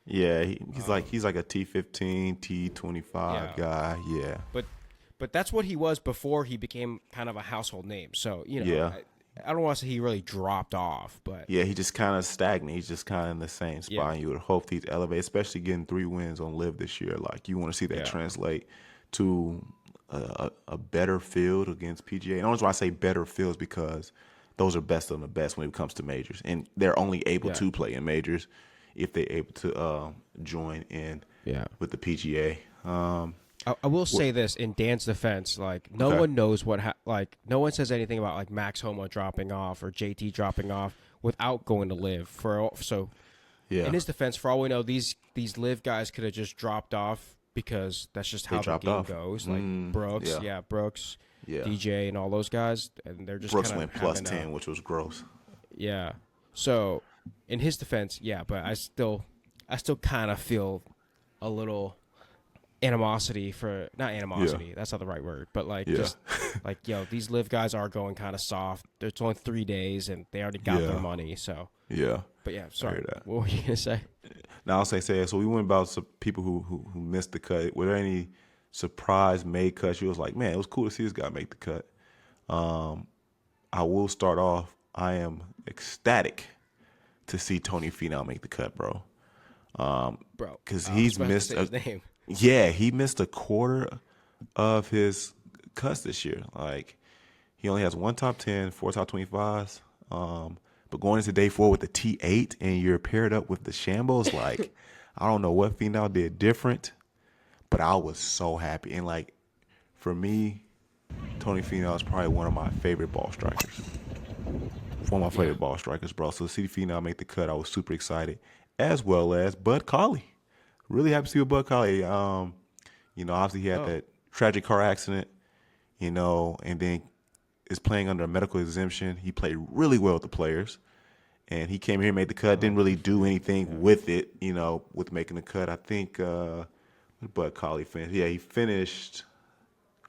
Yeah, he's like a T15, T25 guy. Yeah,
but that's what he was before he became kind of a household name. So I don't want to say he really dropped off, but
yeah, he just kind of stagnant. He's just kind of in the same spot. Yeah. And you would hope he'd elevate, especially getting 3 wins on Live this year. Like, you want to see that translate to a better field against PGA. And the reason why I say better fields because those are best of the best when it comes to majors, and they're only able to play in majors if they're able to join in with the PGA.
I will say this in Dan's defense, like, no one knows no one says anything about, like, Max Homa dropping off or JT dropping off without going to Live. In his defense, for all we know, these Live guys could have just dropped off because that's just how the game goes. Like Brooks, DJ, and all those guys, and they're just
Brooks went plus 10, which was gross.
Yeah. So in his defense, but I still kind of feel a little animosity for, not animosity, that's not the right word, but just like, these Live guys are going kind of soft. It's only 3 days and they already got their money. So but sorry, what were you gonna say?
Now I'll say so we went about some people who missed the cut. Were there any surprise made cuts? You was like, man, it was cool to see this guy make the cut. I will start off, I am ecstatic to see Tony Finau make the cut, bro, because he's missed his name. Yeah, he missed a quarter of his cuts this year. Like, he only has 1 top 10, 4 top 25s. But going into day 4 with the T8 and you're paired up with the Shambos, like, I don't know what Finau did different, but I was so happy. And, like, for me, Tony Finau is probably one of my favorite ball strikers. One of my favorite ball strikers, bro. So to see Finau make the cut, I was super excited, as well as Bud Cauley. Really happy to see Bud Cauley. Obviously he had that tragic car accident, and then is playing under a medical exemption. He played really well with the players, and he came here and made the cut. Didn't really do anything with it, with making the cut. I think Bud Cauley finished. Yeah, he finished.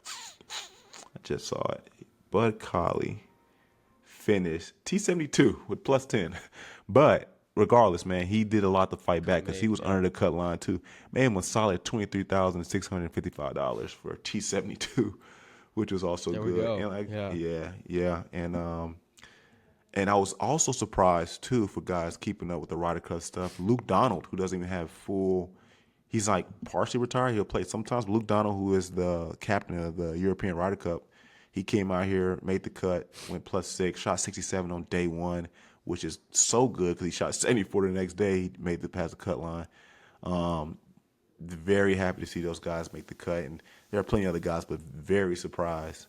I just saw it. Bud Cauley finished T72 with plus 10, but regardless, man, he did a lot to fight back because he was under the cut line too. Man was solid $23,655 for T72, which was also good. And I was also surprised too for guys keeping up with the Ryder Cup stuff. Luke Donald, who doesn't even have full, he's like partially retired. He'll play sometimes. Luke Donald, who is the captain of the European Ryder Cup, he came out here, made the cut, went plus 6, shot 67 on day 1. Which is so good because he shot 74 the next day. He made it past the cut line. Very happy to see those guys make the cut. And there are plenty of other guys, but very surprised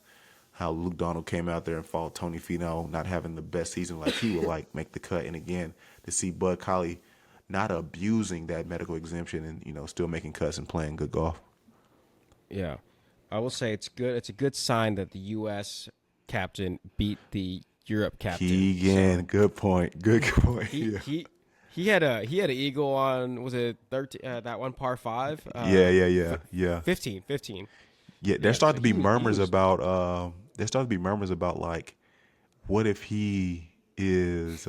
how Luke Donald came out there and fought Tony Finau, not having the best season like he would like, make the cut. And again, to see Bud Cauley not abusing that medical exemption and, still making cuts and playing good golf.
Yeah. I will say it's good. It's a good sign that the U.S. captain beat the Europe captain.
Keegan, good point. Good point.
He had an eagle on, was it 13? That one par 5. 15.
Yeah, there's starting to be murmurs about there started to be murmurs about like, what if he is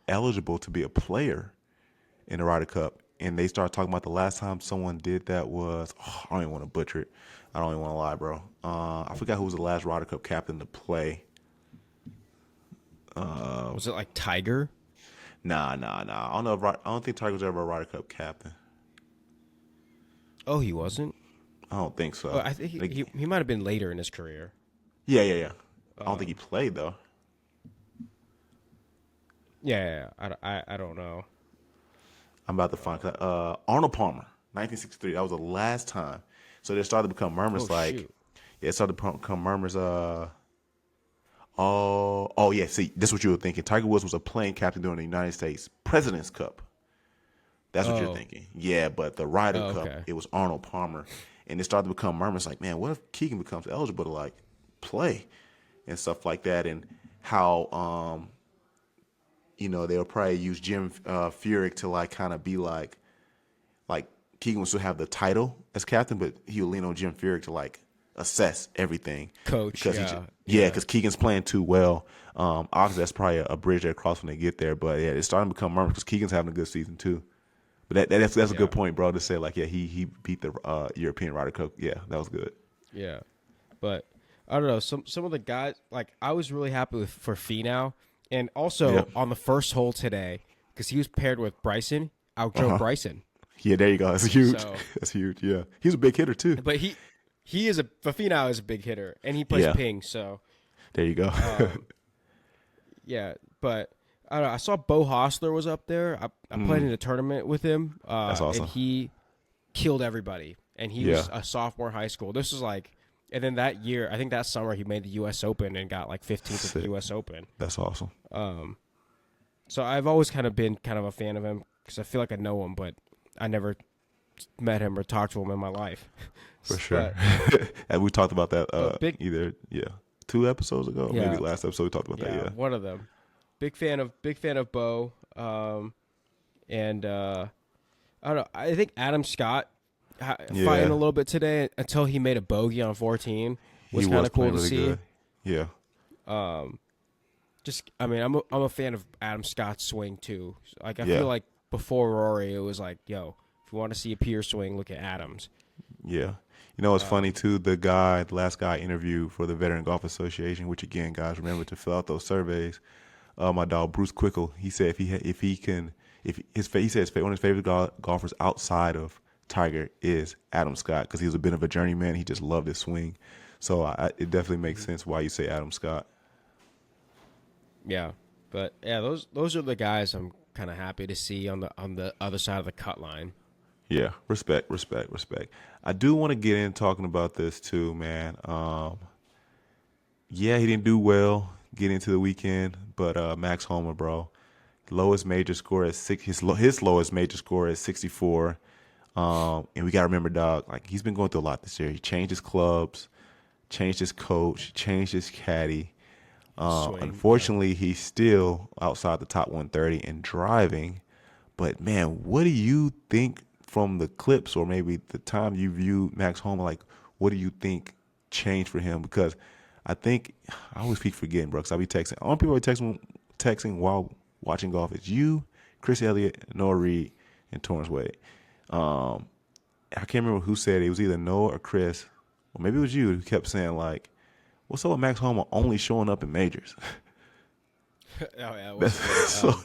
eligible to be a player in the Ryder Cup? And they started talking about the last time someone did that was, I don't even want to butcher it. I don't even want to lie, bro. I forgot who was the last Ryder Cup captain to play.
Was it like Tiger?
Nah. I don't know. I don't think Tiger was ever a Ryder Cup captain.
Oh, he wasn't?
I don't think so.
Oh, I think he might have been later in his career.
Yeah. I don't think he played though.
Yeah. I don't know.
I'm about to find Arnold Palmer, 1963. That was the last time. So there started to become murmurs
Shoot.
it started to become murmurs. Oh yeah. See, this is what you were thinking. Tiger Woods was a playing captain during the United States President's Cup. That's what you're thinking. Yeah, but the Ryder Cup,
okay.
it was Arnold Palmer, and it started to become murmurs like, man, what if Keegan becomes eligible to like play and stuff like that, and how they'll probably use Jim Furyk to like kind of be like Keegan will still have the title as captain, but he'll lean on Jim Furyk to like assess everything.
Coach,
because because Keegan's playing too well. Obviously, that's probably a bridge they cross when they get there. But yeah, it's starting to become murmurs because Keegan's having a good season too. But that's a good point, bro, to say like, yeah, he beat the European Ryder Cup. Yeah, that was good.
Yeah, but I don't know. Some of the guys, like I was really happy for Finau, and also on the first hole today because he was paired with Bryson. Outdrove Bryson.
Yeah, there you go. That's huge.
So,
that's huge. Yeah, he's a big hitter too.
But Finau is a big hitter, and he plays ping. So
there you go.
yeah, but I don't know. I saw Bo Hostler was up there. I played in a tournament with him.
That's awesome.
And he killed everybody. And he was a sophomore in high school. This was like, and then that year, I think that summer, he made the U.S. Open and got like 15th at the U.S. Open.
That's awesome.
So I've always kind of been kind of a fan of him because I feel like I know him, but I never met him or talked to him in my life.
For sure. And we talked about that either 2 episodes ago, maybe last episode we talked about that. Yeah,
one of them. Big fan of Bo. And I don't know. I think Adam Scott fighting a little bit today until he made a bogey on 14 was kind of cool to see. Good.
Yeah.
I'm a fan of Adam Scott's swing too. Like I feel like before Rory, it was like, yo, if you want to see a pure swing, look at Adams.
Yeah. You know, it's funny too. The last guy interviewed for the Veteran Golf Association, which again, guys, remember to fill out those surveys. My dog Bruce Quickle, he said one of his favorite golfers outside of Tiger is Adam Scott because he was a bit of a journeyman. He just loved his swing, so it definitely makes sense why you say Adam Scott.
Yeah, but yeah, those are the guys I'm kind of happy to see on the other side of the cut line.
Yeah, respect. I do want to get in talking about this too, man. He didn't do well getting into the weekend, but Max Homa, bro, lowest major score at his lowest major score is 64. And we gotta remember, dog, like he's been going through a lot this year. He changed his clubs, changed his coach, changed his caddy. Unfortunately, he's still outside the top 130 and driving. But man, what do you think from the clips or maybe the time you viewed Max Homa? Like, what do you think changed for him? Because I think I always keep forgetting, bro. Because I be texting. All people are texting while watching golf is you, Chris Elliott, Noah Reed, and Torrance Wade. I can't remember who said it. It was either Noah or Chris, or maybe it was you who kept saying like, "What's up with Max Homa only showing up in majors?" So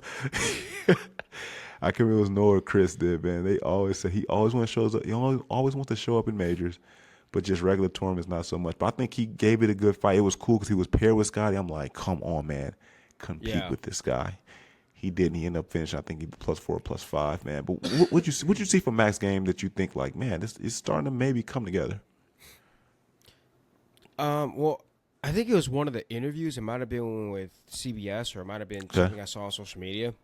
I can't remember if it was Noah or Chris did, man. They always say he always wants to show up in majors, but just regular tournaments not so much. But I think he gave it a good fight. It was cool because he was paired with Scottie. I'm like, come on, man, compete with this guy. He didn't. He ended up finishing, I think, he +4, +5, man. But what you see from Max's game that you think like, man, this is starting to maybe come together?
Well, I think it was one of the interviews. It might have been with CBS or it might have been something I saw on social media.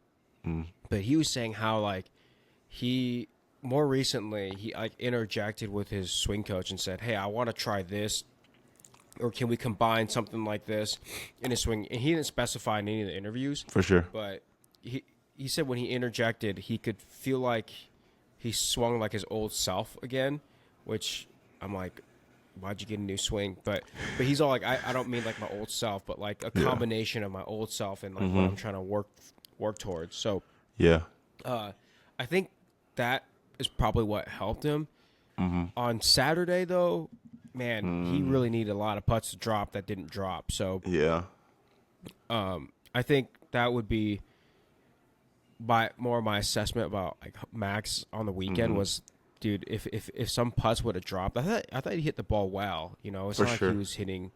But he was saying how like he more recently he like interjected with his swing coach and said, "Hey, I want to try this, or can we combine something like this in his swing?" And he didn't specify in any of the interviews
for sure.
But he said when he interjected, he could feel like he swung like his old self again, which I'm like, why'd you get a new swing? But he's all like, I don't mean like my old self, but like a combination of my old self and like what I'm trying to work towards. So
Yeah.
I think that is probably what helped him. On Saturday, though, man, he really needed a lot of putts to drop that didn't drop. So
Yeah.
I think that would be my assessment about like Max on the weekend was, dude, if some putts would have dropped, I thought he hit the ball well. You know, it's
For
not
sure.
like he was hitting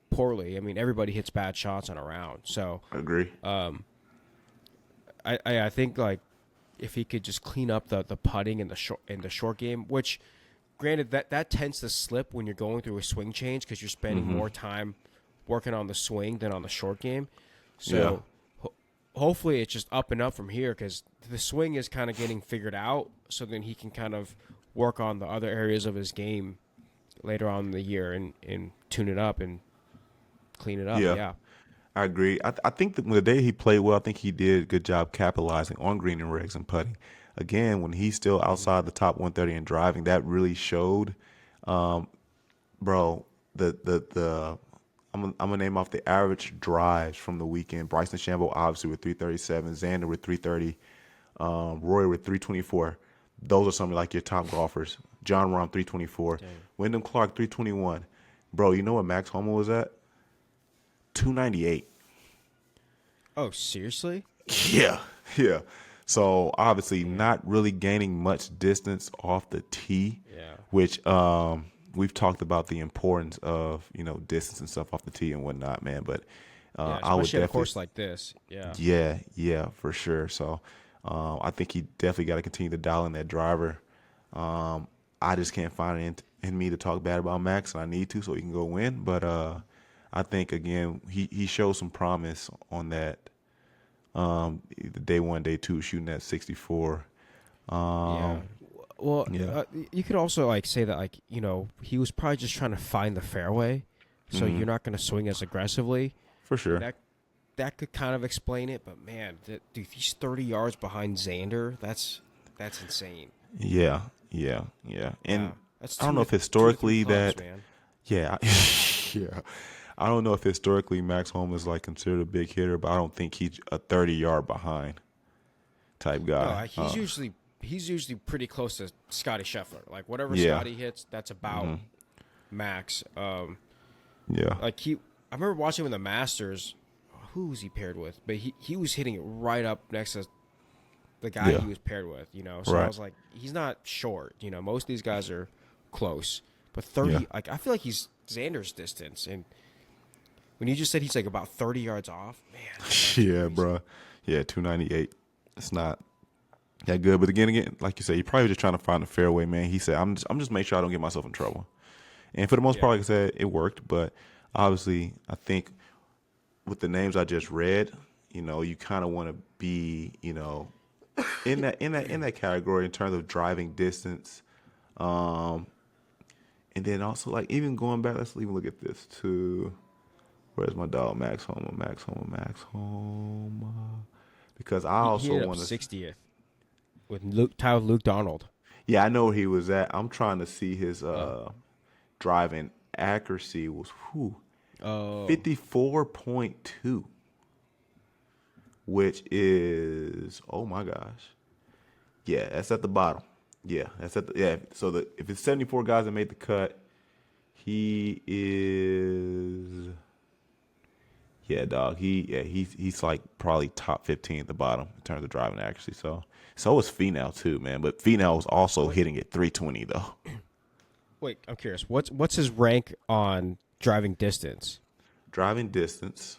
poorly. I mean, everybody hits bad shots on a round. So
I agree.
I think like if he could just clean up the putting in the short game, which granted that tends to slip when you're going through a swing change because you're spending more time working on the swing than on the short game. So hopefully it's just up and up from here because the swing is kind of getting figured out. So then he can kind of work on the other areas of his game later on in the year and tune it up and clean it up. Yeah.
I agree. I think that the day he played well, I think he did a good job capitalizing on green and regs and putting. Again, when he's still outside the top 130 and driving, that really showed. Bro, I'm gonna name off the average drives from the weekend. Bryson DeChambeau obviously with 337, Xander with 330, Rory with 324. Those are some of like your top golfers. John Rahm 324, Wyndham Clark 321. Bro, you know what Max Homa was at? 298.
Oh, seriously?
Yeah. So obviously not really gaining much distance off the tee.
Yeah.
Which we've talked about the importance of distance and stuff off the tee and whatnot, man. But I would
especially
definitely
at a course like this. Yeah.
Yeah, for sure. So I think he definitely got to continue to dial in that driver. I just can't find it in me to talk bad about Max, and I need to so he can go win. But I think again he showed some promise on that. Day one, day two, shooting at 64.
Yeah. Well, you could also like say that like he was probably just trying to find the fairway, so you're not going to swing as aggressively.
For sure.
That could kind of explain it, but man, dude, he's 30 yards behind Xander. That's insane.
Yeah. And
That's
I don't know if historically
clubs,
that.
man.
Yeah. Yeah. I don't know if historically Max Homa is like considered a big hitter, but I don't think he's a 30-yard behind type guy.
No, he's usually pretty close to Scottie Scheffler. Like whatever
Yeah.
Scottie hits, that's about Max.
Yeah.
Like I remember watching him in the Masters. Who was he paired with? But he was hitting it right up next to the guy he was paired with. So
Right.
I was like, he's not short. Most of these guys are close, but 30.
Yeah.
Like I feel like he's Xander's distance, and when you just said he's like about 30 yards off, man.
Yeah, bro. Yeah, 298. It's not that good, but again, like you said, you're probably just trying to find a fairway, man. He said, "I'm just making sure I don't get myself in trouble." And for the most part, like I said, it worked. But obviously, I think with the names I just read, you kind of want to be, in that category in terms of driving distance. And then also like even going back, let's even look at this too. Where's my dog Max Homa? Because I also want to
60th with Luke Donald.
Yeah, I know where he was at. I'm trying to see his driving accuracy was 54.2, which is oh my gosh. Yeah, that's at the bottom. Yeah, that's at the So if it's 74 guys that made the cut, he is. Yeah, dog. He's like probably top 15 at the bottom in terms of driving accuracy. So was Finau too, man. But Finau was also hitting at 320 though.
Wait, I'm curious. What's his rank on driving distance?
Driving distance.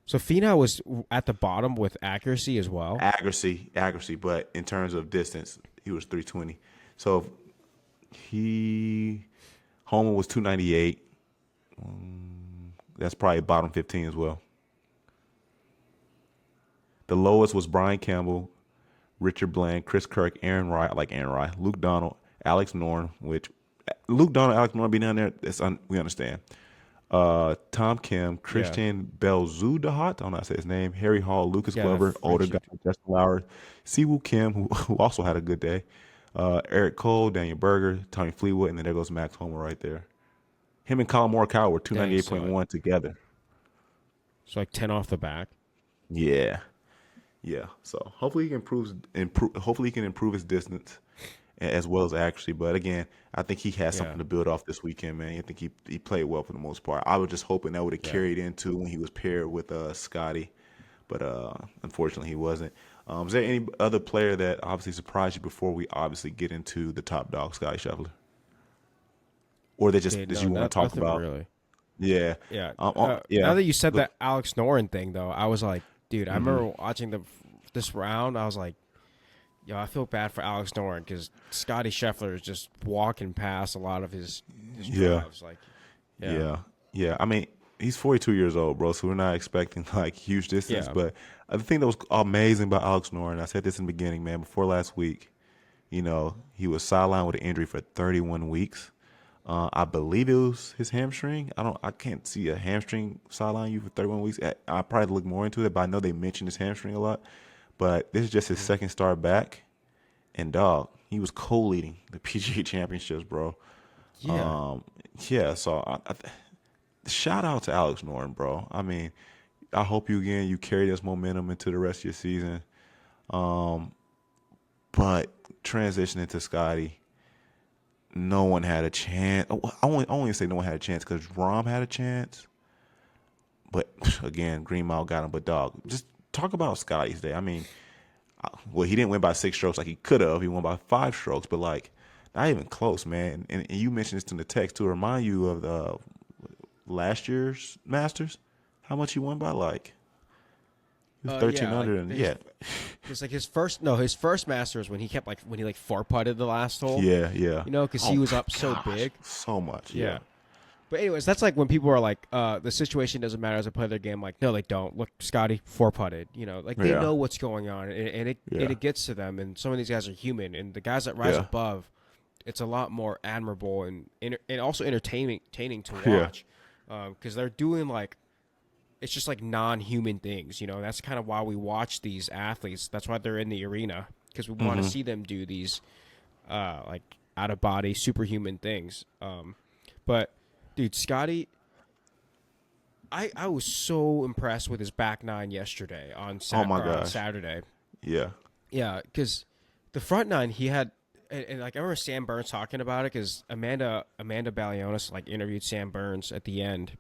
So Finau was at the bottom with accuracy as well.
Accuracy. But in terms of distance, he was 320. So Homa was 298. That's probably bottom 15 as well. The lowest was Brian Campbell, Richard Bland, Chris Kirk, Aaron Rye, Luke Donald, Alex Noren, which Luke Donald, Alex Noren be down there. We understand. Tom Kim, Christian Belzudahat, I don't know how to say his name, Harry Hall, Lucas Glover, older guy, Justin Lauer, Siwoo Kim, who also had a good day, Eric Cole, Daniel Berger, Tommy Fleetwood, and then there goes Max Homa right there. Him and Colin Morikawa were 298.1 together.
So like 10 off the back.
Yeah. Yeah. So hopefully he can hopefully he can improve his distance as well as accuracy. But again, I think he has something to build off this weekend, man. I think he played well for the most part. I was just hoping that would have carried into when he was paired with Scottie, but unfortunately he wasn't. Is there any other player that obviously surprised you before we obviously get into the top dog, Scottie Scheffler? Or that you want to talk about?
Really.
Yeah.
Yeah.
Yeah.
Now that you said that Alex Noren thing, though, I was like, dude, I remember watching this round. I was like, yo, I feel bad for Alex Noren because Scottie Scheffler is just walking past a lot of his drives. Like,
yeah. I mean, he's 42 years old, bro, so we're not expecting like huge distance. But the thing that was amazing about Alex Noren, I said this in the beginning, man, before last week, he was sidelined with an injury for 31 weeks. I believe it was his hamstring. I can't see a hamstring sideline you for 31 weeks. I probably look more into it, but I know they mentioned his hamstring a lot. But this is just his second start back, and dog, he was co-leading the PGA Championships, bro.
Yeah.
So shout out to Alex Noren, bro. I mean, I hope you carry this momentum into the rest of your season. But transitioning to Scottie. No one had a chance. I only say no one had a chance because Rahm had a chance. But, again, Green Mile got him. But, dog, just talk about Scottie's day. I mean, he didn't win by 6 strokes like he could have. He won by 5 strokes. But, like, not even close, man. And you mentioned this in the text to remind you of the last year's Masters. How much he won by? Like, he was 13 under. And
It's like his first Masters when he four putted the last hole.
Yeah.
Because he was up so big.
So much.
Yeah. But anyways, that's like when people are like, the situation doesn't matter as they play their game. Like, no, they don't. Look, Scottie 4-putted. They know what's going on, and it gets to them. And some of these guys are human, and the guys that rise above, it's a lot more admirable and also entertaining to watch, because they're doing like. It's just like non-human things, That's kind of why we watch these athletes. That's why they're in the arena, because we want to see them do these, like out-of-body, superhuman things. But, dude, Scottie, I was so impressed with his back nine yesterday on Saturday.
Yeah.
Yeah, because the front nine he had, and like I remember Sam Burns talking about it, because Amanda Balionis like interviewed Sam Burns at the end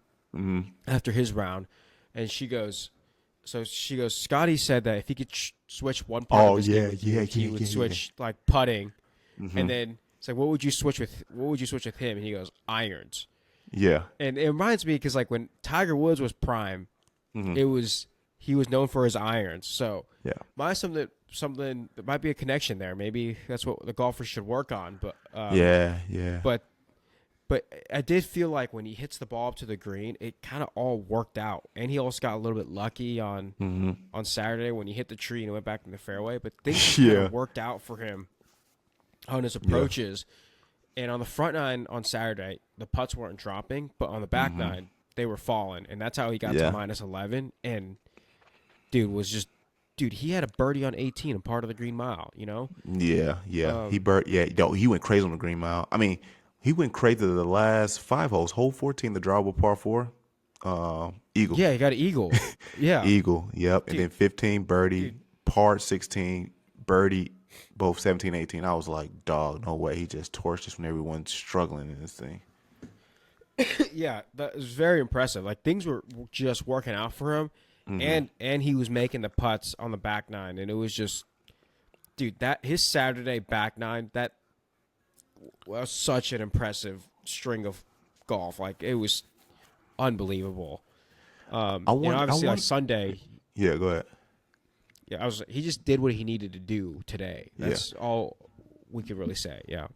after his round. And she goes, Scottie said that if he could switch one part of his game with you, he would switch like putting. And then it's like, what would you switch with him? And he goes, irons.
Yeah.
And it reminds me because like when Tiger Woods was prime, he was known for his irons. So might something that might be a connection there. Maybe that's what the golfers should work on. But But I did feel like when he hits the ball up to the green, it kind of all worked out. And he also got a little bit lucky on Saturday when he hit the tree and it went back in the fairway. But things kind of worked out for him on his approaches. And on the front nine on Saturday, the putts weren't dropping. But on the back nine, they were falling. And that's how he got to minus 11. And, dude, he had a birdie on 18 and part of the Green Mile,
Yeah. He went crazy on the Green Mile. I mean, he went crazy to the last 5 holes. Hole 14, the drawable par 4, eagle.
Yeah, he got an eagle. Yeah.
Eagle, yep. Dude. And then 15, birdie, par 16, birdie, both 17, 18. I was like, dog, no way. He just torched us when everyone's struggling in this thing.
Yeah, that was very impressive. Like, things were just working out for him, and he was making the putts on the back nine, and it was just, dude, that his Saturday back nine, that was such an impressive string of golf. Like, it was unbelievable. Obviously on Sunday.
Yeah, go ahead.
Yeah, he just did what he needed to do today. That's all we could really say. Yeah.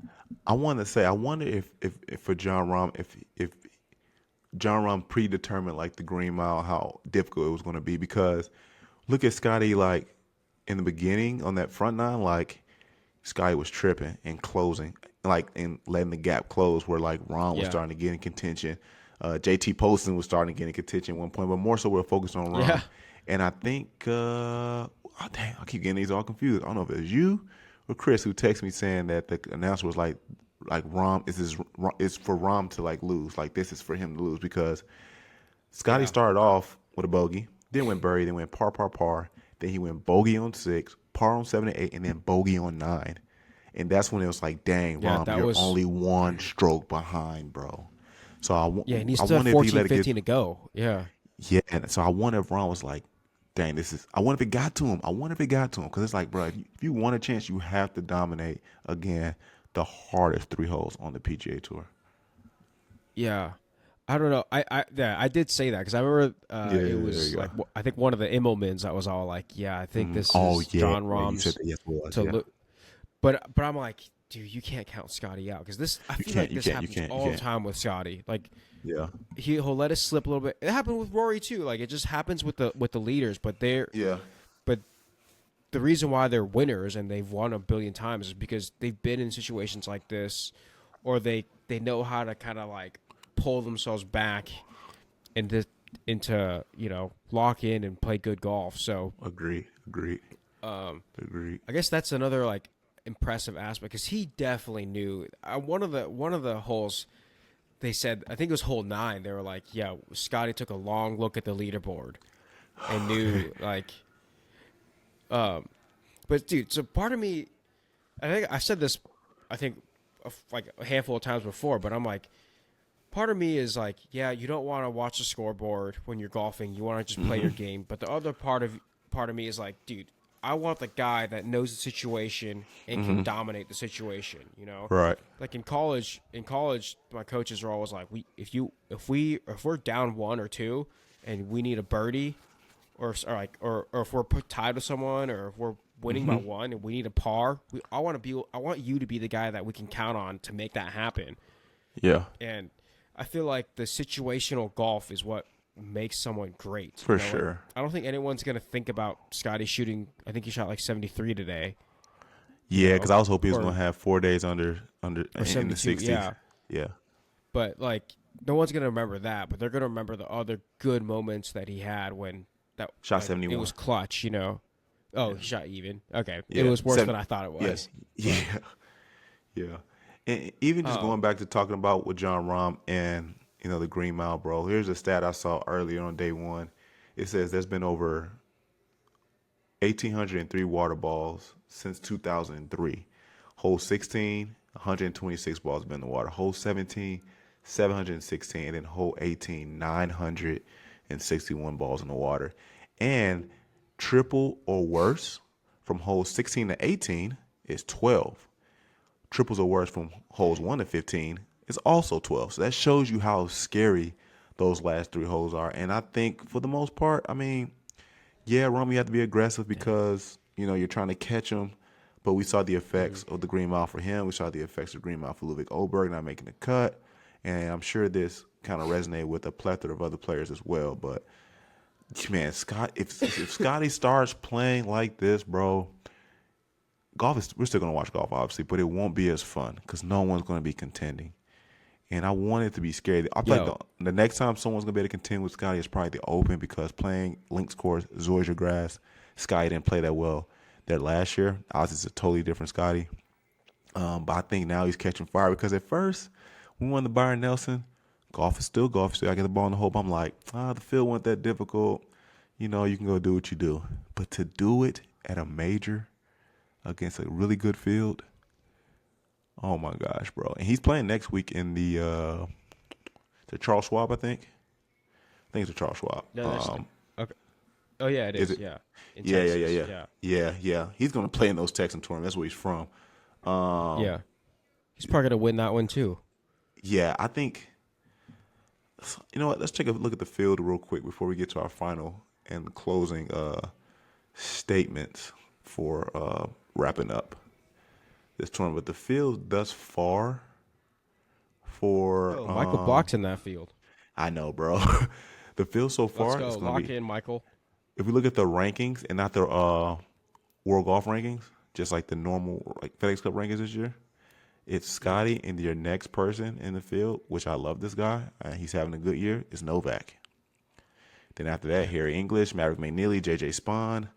I wonder if for John Rahm, if John Rahm predetermined like the Green Mile how difficult it was going to be, because look at Scottie, like in the beginning on that front nine, like Scottie was tripping and closing, like and letting the gap close where like Rahm was starting to get in contention. JT Poston was starting to get in contention at one point, but more so we're focused on Rahm. Yeah. And I think, I keep getting these all confused. I don't know if it was you with Chris, who texted me saying that the announcer was like Rom is for Rom to like lose. Like this is for him to lose because Scotty started off with a bogey, then went birdie, then went par, par, par. Then he went bogey on 6, par on 7 and 8, and then bogey on 9. And that's when it was like, dang, Rom, you're only one stroke behind, bro. So
and he still had 14, 15 to go. Yeah.
Yeah, and so I wonder if Ron was like, dang, I wonder if it got to him. Because it's like, bro, if you want a chance, you have to dominate, again, the hardest 3 holes on the PGA Tour.
Yeah. I don't know. I did say that because I remember it was like I think one of the Immelmans that was all like, yeah, I think this is John Rahm's look. But I'm like, dude, you can't count Scotty out because I feel like this happens all the time with Scotty. Like, he'll let us slip a little bit. It happened with Rory too. Like it just happens with the leaders. But but the reason why they're winners and they've won a billion times is because they've been in situations like this, or they know how to kind of like pull themselves back into lock in and play good golf. So
agreed.
I guess that's another like impressive aspect because he definitely knew. One of the holes, they said, I think it was hole 9. They were like, yeah, Scotty took a long look at the leaderboard and knew like. But dude, so part of me, I think I said this, like a handful of times before, but I'm like, part of me is like, yeah, you don't want to watch the scoreboard when you're golfing. You want to just play your game. But the other part of me is like, dude, I want the guy that knows the situation and can dominate the situation. You know,
right?
Like in college, my coaches are always like, if we're down 1 or 2 and we need a birdie, or if we're tied with someone, or if we're winning by 1 and we need a par, I want you to be the guy that we can count on to make that happen.
Yeah,
and I feel like the situational golf is what makes someone great.
For sure.
Like, I don't think anyone's going to think about Scotty shooting. I think he shot like 73 today.
Yeah, because I was hoping he was going to have 4 days under in the 60s. Yeah.
But like, no one's going to remember that. But they're going to remember the other good moments that he had when that
shot 71.
It was clutch, you know. Oh, he shot even. Okay, it was worse than I thought it was.
Yes. Yeah. And even just going back to talking about with John Rahm and the Green Mile, bro. Here's a stat I saw earlier on day 1. It says there's been over 1,803 water balls since 2003. Hole 16, 126 balls have been in the water. Hole 17, 716, and then hole 18, 961 balls in the water. And triple or worse from holes 16 to 18 is 12. Triples or worse from holes 1 to 15 is also 12. So that shows you how scary those last 3 holes are. And I think for the most part, I mean, yeah, Romy, you have to be aggressive because, you're trying to catch him. But we saw the effects of the Green Mile for him. We saw the effects of Green Mile for Ludwig Oberg not making the cut. And I'm sure this kind of resonated with a plethora of other players as well. But, man, if Scotty starts playing like this, bro, we're still going to watch golf, obviously, but it won't be as fun because no one's going to be contending. And I want it to be scary. I feel like the next time someone's going to be able to contend with Scotty is probably the Open because playing links course, Zoysia grass, Scotty didn't play that well there last year. Obviously, it's a totally different Scotty. But I think now he's catching fire because at first, when we won the Byron Nelson, golf is still golf. So I get the ball in the hole. I'm like, the field wasn't that difficult. You can go do what you do. But to do it at a major against a really good field, oh my gosh, bro! And he's playing next week in the Charles Schwab, I think. I think it's the Charles Schwab.
No, okay. Oh yeah, it is. Yeah.
Yeah. He's gonna play in those Texan tournaments. That's where he's from.
Yeah. He's probably gonna win that one too.
Yeah, I think. You know what? Let's take a look at the field real quick before we get to our final and closing statements for wrapping up this tournament. But the field thus far for
Michael Block's in that field.
I know, bro. The field so far.
Let's go. Lock in, Michael.
If we look at the rankings and not the World Golf rankings, just like the normal FedEx Cup rankings this year, it's Scotty and your next person in the field, which I love this guy. He's having a good year, is Novak. Then after that, Harry English, Maverick McNeely, J.J. Spahn,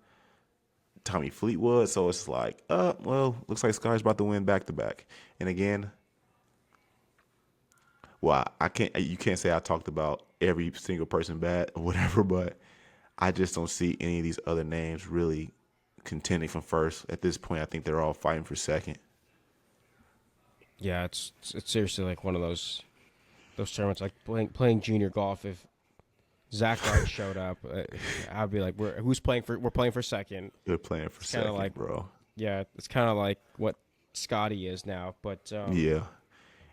Tommy Fleetwood. So it's like, well, looks like Sky's about to win back to back. And again, well, I can't. You can't say I talked about every single person bad or whatever, but I just don't see any of these other names really contending for first at this point. I think they're all fighting for second.
Yeah, it's seriously like one of those tournaments, like playing junior golf. If Zach Wright showed up, I'd be like, we're playing for second.
They're playing for second,
like,
bro.
Yeah, it's kind of like what Scottie is now. But
Yeah,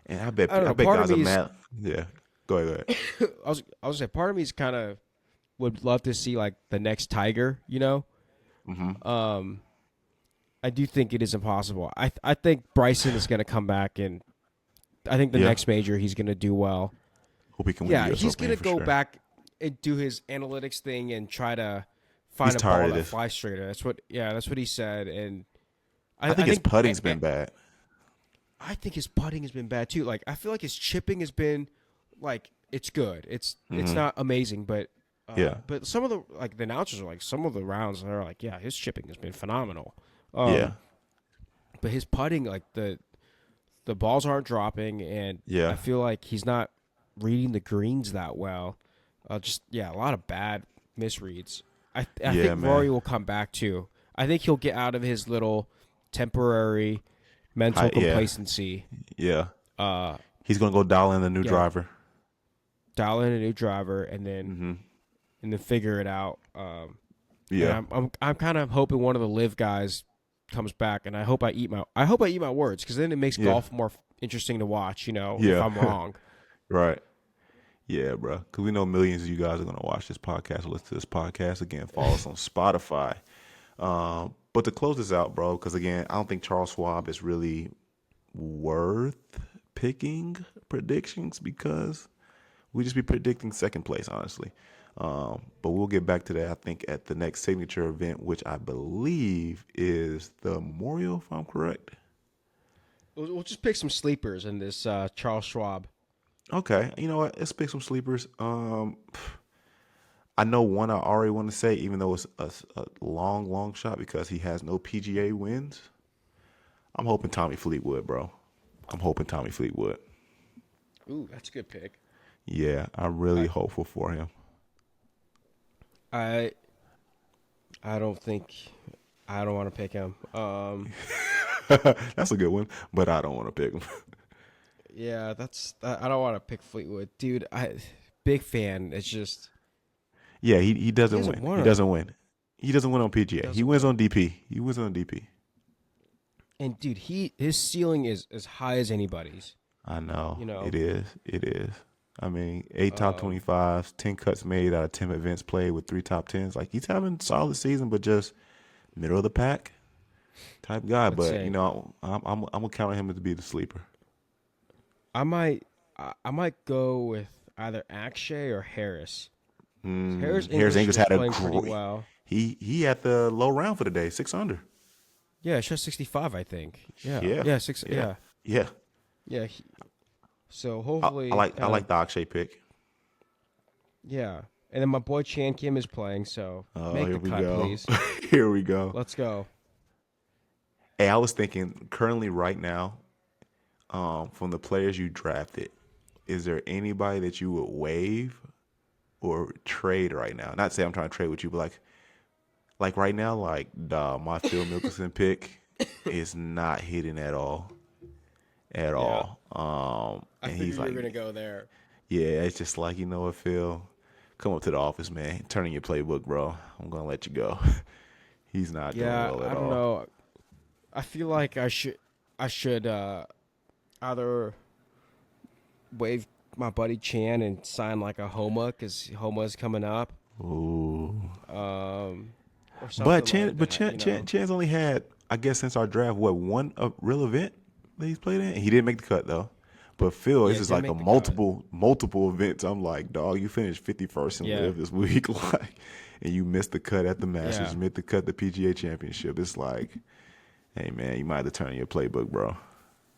and I bet
know,
guys are mad. Yeah, go ahead.
I was gonna say, part of me is kind of would love to see like the next Tiger. You know, I do think it is impossible. I think Bryson is going to come back, and I think the next major he's going to do well.
Hope he can win.
He's going to go back and do his analytics thing and try to find a ball that flies straighter. That's what he said. And
I think his putting's been bad.
I think his putting has been bad too. Like, I feel like his chipping has been like, it's good. It's not amazing, but But some of the announcers are like, some of the rounds are like, yeah, his chipping has been phenomenal. But his putting, like the balls aren't dropping, and I feel like he's not reading the greens that well. A lot of bad misreads. I think Rory will come back too. I think he'll get out of his little temporary mental complacency.
Yeah. He's gonna go dial in the new driver.
Dial in a new driver, and then figure it out. I'm kind of hoping one of the live guys comes back, and I hope I eat my words, because then it makes golf more interesting to watch. You know, if I'm wrong.
Right. Yeah, bro. Because we know millions of you guys are going to watch this podcast or listen to this podcast. Again, follow us on Spotify. But to close this out, bro, because, again, I don't think Charles Schwab is really worth picking predictions, because we just be predicting second place, honestly. But we'll get back to that, I think, at the next signature event, which I believe is the Memorial, if I'm correct.
We'll just pick some sleepers in this Charles Schwab.
Okay, you know what? Let's pick some sleepers. I know one I already want to say, even though it's a long shot, because he has no PGA wins. I'm hoping Tommy Fleetwood, bro. I'm hoping Tommy Fleetwood.
Ooh, that's a good pick.
Yeah, I'm really hopeful for him.
I don't want to pick him.
That's a good one, but I don't want to pick him.
Yeah, I don't want to pick Fleetwood, dude. Big fan. It's just
he doesn't win. He doesn't win. He doesn't win on PGA. He wins on DP. And
dude, his ceiling is as high as anybody's.
I know. You know, it is. I mean, 8 top 25s, 10 cuts made out of 10 events played with 3 top 10s. Like, he's having a solid season, but just middle of the pack type guy. But you know, I'm gonna count on him to be the sleeper.
I might go with either Akshay or Harris. Harris English had a great. Well.
He had the low round for the day, 6 under.
Yeah, shot 65, I think. Yeah. So hopefully,
I like the Akshay pick.
Yeah, and then my boy Chan Kim is playing. So make the cut, please.
Here we go.
Let's go.
Hey, I was thinking currently right now, from the players you drafted, is there anybody that you would waive or trade right now? Not say I'm trying to trade with you, but like right now, like my Phil Mickelson pick is not hitting at all. At all.
I figured you were gonna go there.
Yeah, it's just like, you know what, Phil, come up to the office, man. Turn in your playbook, bro. I'm gonna let you go. He's not doing well at all. I don't know.
I feel like I should either waive my buddy Chan and sign like a Homa, because Homa's coming up.
Ooh.
But
Chan's only had, I guess, since our draft, one real event that he's played in. He didn't make the cut though. But Phil, this is like a multiple events. I'm like, dog, you finished 51st in live this week, like, and you missed the cut at the Masters, you missed the cut at the PGA Championship. It's like, hey man, you might have to turn in your playbook, bro.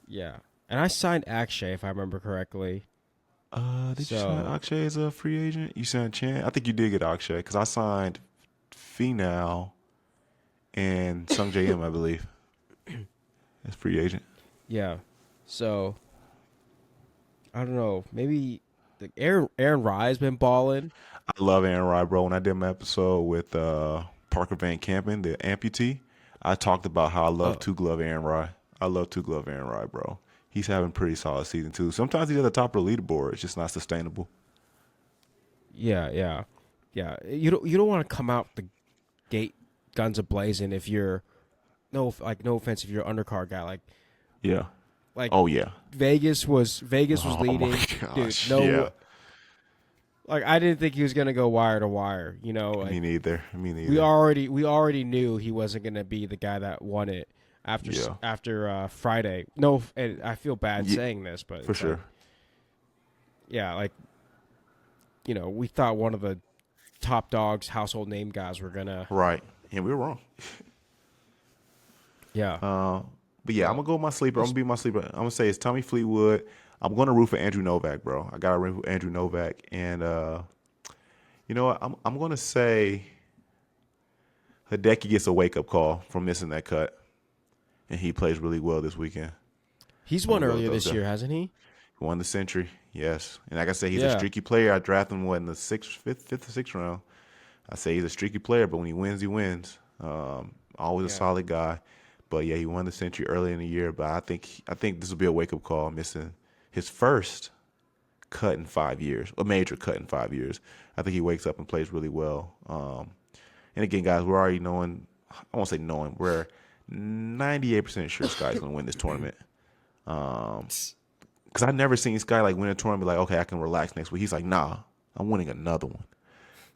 Yeah, and I signed Akshay, if I remember correctly.
Did you sign Akshay as a free agent? You signed Chan? I think you did get Akshay, because I signed Finau and Sung J M, I believe. That's free agent.
Yeah. So I don't know. Maybe Aaron Rye's been balling.
I love Aaron Rye, bro. When I did my episode with Parker Van Campen, the amputee, I talked about how I love two-glove Aaron Rye. I love two-glove Aaron Rye, bro. He's having a pretty solid season, too. Sometimes he's at the top of the leaderboard. It's just not sustainable.
Yeah. You don't want to come out the gate guns a blazing if you're no offense if you're an undercard guy
Yeah.
like
Oh yeah.
Vegas was leading.
My gosh,
Dude,
yeah.
Like I didn't think he was gonna go wire to wire. Like,
Me neither.
we already knew he wasn't gonna be the guy that won it after Friday. No, and I feel bad saying this, but
for sure.
Yeah, we thought one of the top dogs, household name guys were gonna
Right, and we were wrong.
Yeah.
But yeah, I'm gonna go with my sleeper. I'm gonna be my sleeper. I'm gonna say it's Tommy Fleetwood. I'm gonna root for Andrew Novak, bro. I gotta root for Andrew Novak, and you know what? I'm gonna say Hideki gets a wake up call from missing that cut, and he plays really well this weekend.
He's won earlier this year, hasn't he?
He won the Century, yes. And like I said, he's a streaky player. I drafted him in the fifth or sixth round. I say he's a streaky player, but when he wins, he wins. Always a solid guy. But yeah, he won the Century early in the year. But I think this will be a wake up call, missing his first cut in 5 years, a major cut in 5 years. I think he wakes up and plays really well. And again, guys, we're already knowing. I won't say knowing. We're 98% sure Sky's going to win this tournament. Because I've never seen Sky win a tournament like, okay, I can relax next week. He's like, nah, I'm winning another one.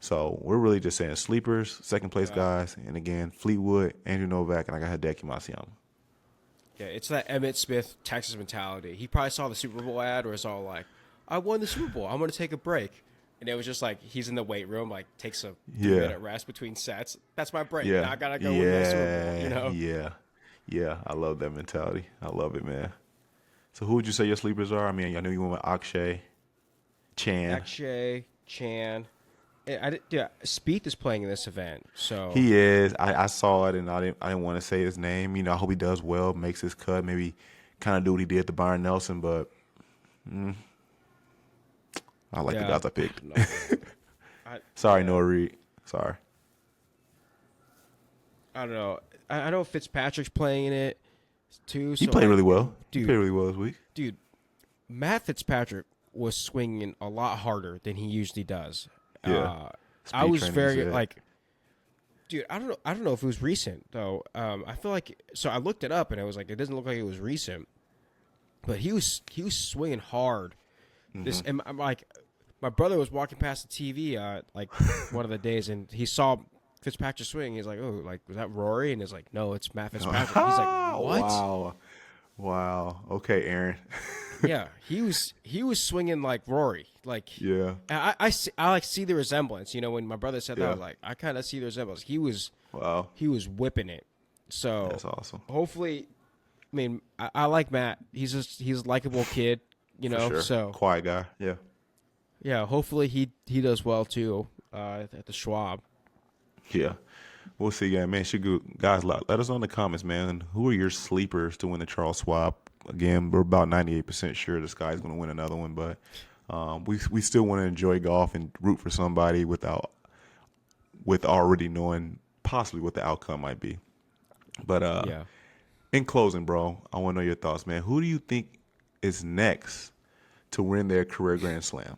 So we're really just saying sleepers, second place guys, and again, Fleetwood, Andrew Novak, and I got Hideki Matsuyama.
Yeah, it's that Emmitt Smith Texas mentality. He probably saw the Super Bowl ad where it's all like, I won the Super Bowl. I'm going to take a break. And it was just like he's in the weight room, takes a 3-minute rest between sets. That's my break.
Yeah.
Now I got to go win the Super Bowl,
Yeah. I love that mentality. I love it, man. So who would you say your sleepers are? I mean, I know you went with Akshay, Chan.
Spieth is playing in this event, so
He is. I saw it, and I didn't want to say his name. I hope he does well, makes his cut, maybe kind of do what he did to Byron Nelson, but I like the guys I picked. Sorry, Noah Reed. Sorry.
I don't know. I know Fitzpatrick's playing in it too.
He played really well. He played really well this week.
Dude, Matt Fitzpatrick was swinging a lot harder than he usually does.
Yeah.
I was very dude, I don't know if it was recent though. I feel like I looked it up and it was like it doesn't look like it was recent, but he was swinging hard. Mm-hmm. And I'm like, my brother was walking past the TV one of the days and he saw Fitzpatrick swing. He's like, oh, was that Rory? And he's like, no, it's Matt Fitzpatrick. He's like, what?
Wow. Okay, Aaron.
Yeah, he was swinging like Rory. I see the resemblance. When my brother said that, I was like, I kind of see the resemblance. He was whipping it. So
that's awesome.
Hopefully, I mean, I like Matt. He's a likable kid.
Sure.
So
quiet guy. Yeah.
Yeah. Hopefully he does well too at the Schwab.
Yeah. We'll see, man. Guys, let us know in the comments, man. Who are your sleepers to win the Charles Schwab? Again, we're about 98% sure the Sky's going to win another one, but we still want to enjoy golf and root for somebody with already knowing possibly what the outcome might be. But in closing, bro, I want to know your thoughts, man. Who do you think is next to win their career Grand Slam?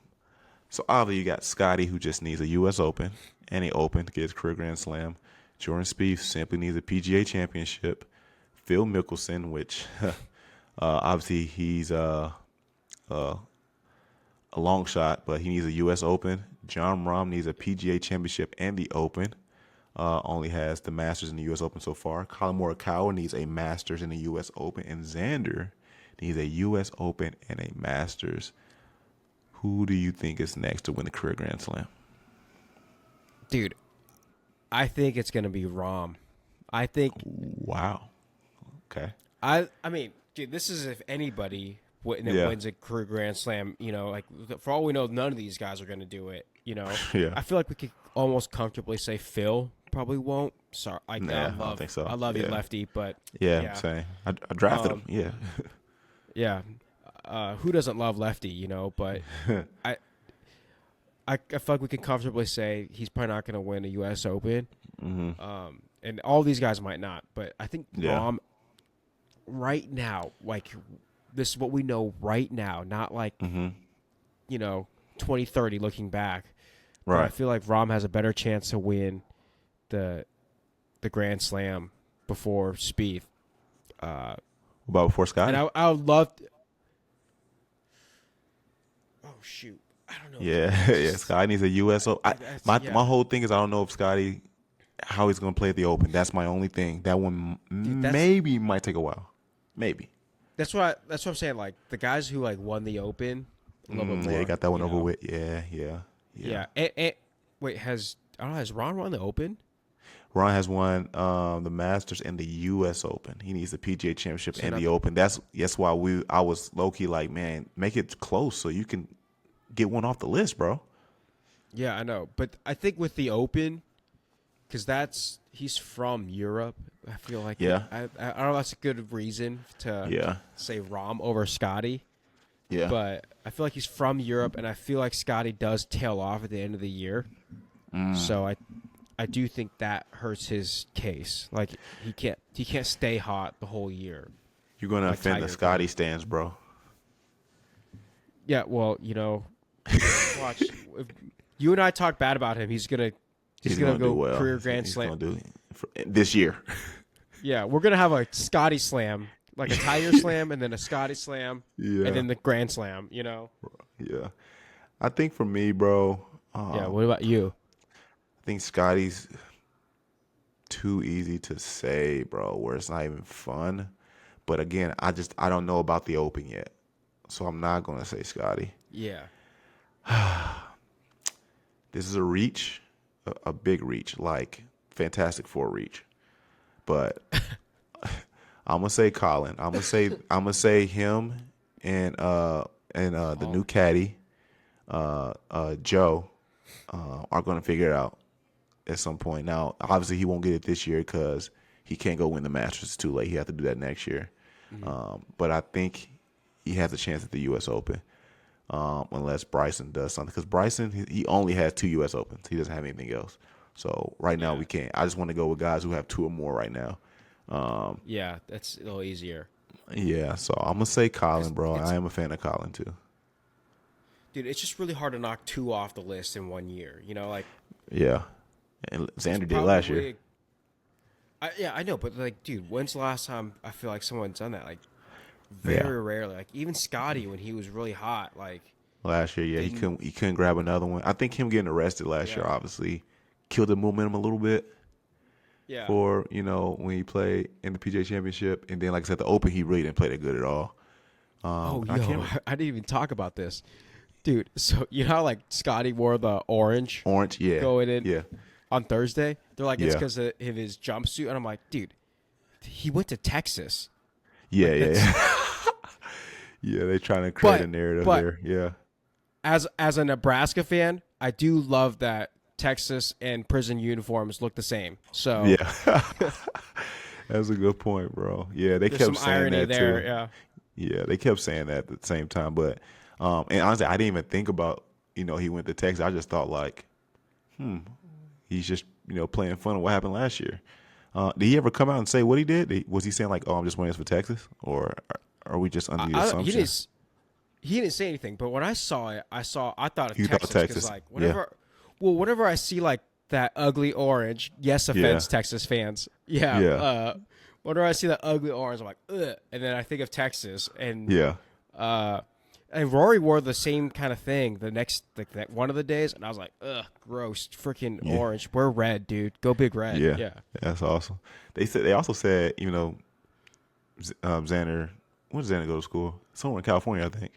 So obviously you got Scottie, who just needs a U.S. Open and an Open to get his career Grand Slam. Jordan Spieth simply needs a PGA Championship. Phil Mickelson, which obviously he's a long shot, but he needs a U.S. Open. Jon Rahm needs a PGA Championship and the Open. Only has the Masters and the U.S. Open so far. Colin Morikawa needs a Masters and a U.S. Open. And Xander needs a U.S. Open and a Masters. Who do you think is next to win the career Grand Slam?
Dude, I think it's going to be Rahm. I think.
Wow. Okay.
I mean, dude, this is if anybody wins a career Grand Slam, for all we know, none of these guys are going to do it,
Yeah.
I feel like we could almost comfortably say Phil probably won't. Sorry,
I don't think so.
I love you, lefty, but
yeah. Same. I drafted him. Yeah.
Yeah. Who doesn't love lefty? But I feel like we can comfortably say he's probably not going to win a U.S. Open.
Mm-hmm.
And all these guys might not, but I think Rahm right now, like this is what we know right now, not like 2030 looking back.
Right.
But I feel like Rahm has a better chance to win the Grand Slam before Spieth.
About before Scottie?
And I would love. Oh shoot. I don't know.
Yeah, Scottie needs a U.S. Open. My whole thing is I don't know if Scottie, how he's going to play at the Open. That's my only thing. That one maybe might take a while. Maybe.
That's what I'm saying. Like the guys who like won the Open a little bit more.
Yeah, he got that one over with. Yeah.
And wait, has Ron won the Open?
Ron has won the Masters and the U.S. Open. He needs the PGA Championship and the Open. That's why I was low key like, man, make it close so you can get one off the list, bro.
Yeah, I know, but I think with the Open, because he's from Europe. I feel like I don't know. That's a good reason to say Rahm over Scottie.
Yeah,
but I feel like he's from Europe, and I feel like Scottie does tail off at the end of the year. So I do think that hurts his case. Like he can't stay hot the whole year.
You're gonna offend the Scottie stands, bro.
Yeah, well, watch. If you and I talk bad about him, he's gonna go
well.
career Grand Slam.
He's gonna do this year.
Yeah, we're gonna have a Scottie Slam, like a Tiger Slam, and then a Scottie Slam, and then the Grand Slam.
Yeah, I think for me, bro.
Yeah. What about you?
I think Scottie's too easy to say, bro. Where it's not even fun. But again, I don't know about the Open yet, so I'm not gonna say Scottie.
Yeah.
This is a reach, a big reach, like Fantastic Four reach. But I'm gonna say Colin. I'm gonna say him and the new caddy, Joe, are gonna figure it out at some point. Now, obviously, he won't get it this year because he can't go win the Masters. It's too late. He has to do that next year. But I think he has a chance at the U.S. Open. Unless Bryson does something. Because Bryson, he only has 2 U.S. Opens. He doesn't have anything else. So right now we can't. I just want to go with guys who have 2 or more right now.
Yeah, that's a little easier.
Yeah, so I'm going to say Colin, bro. I am a fan of Colin, too.
Dude, it's just really hard to knock 2 off the list in 1 year.
Yeah. And Xander did last year.
I know. But, dude, when's the last time I feel like someone's done that? Very rarely. Like even Scottie when he was really hot,
last year, he couldn't grab another one. I think him getting arrested last year obviously killed the momentum a little bit. Yeah. For when he played in the PGA Championship, and then like I said, the Open he really didn't play that good at all.
I didn't even talk about this, dude. So you know how Scottie wore the orange,
yeah,
going in, on Thursday. They're like it's because of his jumpsuit, and I'm like, dude, he went to Texas.
Yeah. Yeah, they're trying to create a narrative there. Yeah.
As a Nebraska fan, I do love that Texas and prison uniforms look the same. So
yeah, that's a good point, bro. Yeah, they kept saying that
there,
too. Yeah, they kept saying that at the same time. But and honestly, I didn't even think about he went to Texas. I just thought he's just playing fun of what happened last year. Did he ever come out and say what he did? Was he saying I'm just wearing this for Texas, or are we just under the assumption?
He didn't say anything, but when I saw it, I thought of Texas because whenever I see that ugly orange, yes, offense Texas fans, whenever I see that ugly orange, I'm like, ugh, and then I think of Texas, and and Rory wore the same kind of thing the next that one of the days, and I was like, ugh, gross, freaking orange. We're red, dude. Go big red. Yeah,
that's awesome. They also said Xander. Where does Xander go to school? Somewhere in California, I think.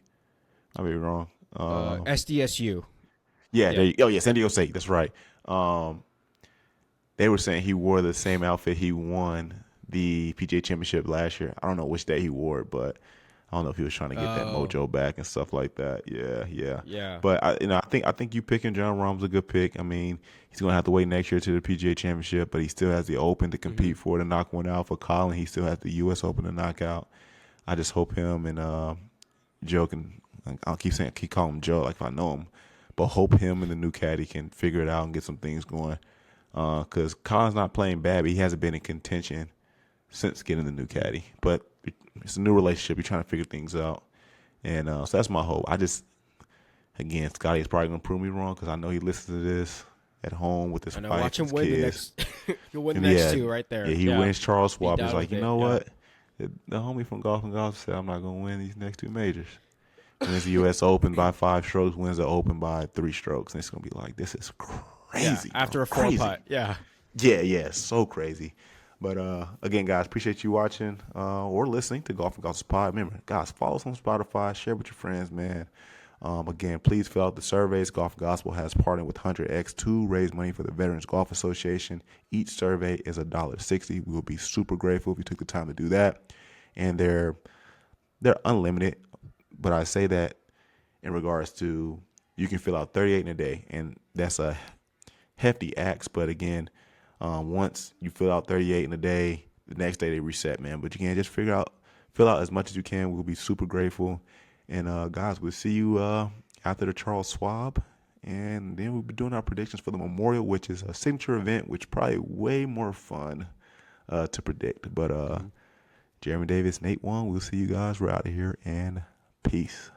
I may be wrong.
SDSU.
Yeah. San Diego State. That's right. They were saying he wore the same outfit he won the PGA Championship last year. I don't know which day he wore it, but I don't know if he was trying to get that mojo back and stuff like that. Yeah.
Yeah.
But I think you picking John Rahm's a good pick. I mean, he's gonna have to wait next year to the PGA Championship, but he still has the Open to compete for to knock one out. For Colin, he still has the U.S. Open to knock out. I just hope him and Joe can. I'll keep calling him Joe like if I know him, but hope him and the new caddy can figure it out and get some things going. Because Colin's not playing bad, but he hasn't been in contention since getting the new caddy. But it's a new relationship. You're trying to figure things out. And so that's my hope. Again, Scottie is probably going to prove me wrong because I know he listens to this at home with his wife and
watch him
his
win
kids.
He'll win the next two right there.
Yeah, he wins Charles Schwab. He's
down
like,
with
you know
it, yeah.
what? The homie from Golf and Golf said I'm not going to win these next two majors. Wins the U.S. Open by 5 strokes, wins the Open by 3 strokes. And it's going to be like, this is crazy.
Yeah, after
bro.
a 4
Crazy.
putt. Yeah.
Yeah, so crazy. But again, guys, appreciate you watching or listening to Golf and Golf's pod. Remember, guys, follow us on Spotify, share with your friends, man. Again, please fill out the surveys. Golf and Gospel has partnered with HundredX to raise money for the Veterans Golf Association. Each survey is $1.60. We will be super grateful if you took the time to do that. And they're unlimited, but I say that in regards to you can fill out 38 in a day, and that's a hefty ask. But again, once you fill out 38 in a day, the next day they reset, man. But you can just fill out as much as you can. We'll be super grateful. And guys, we'll see you after the Charles Schwab, and then we'll be doing our predictions for the Memorial, which is a signature event, which probably way more fun to predict. But Geremy Davis, Nate Wong, we'll see you guys. We're out of here, and peace.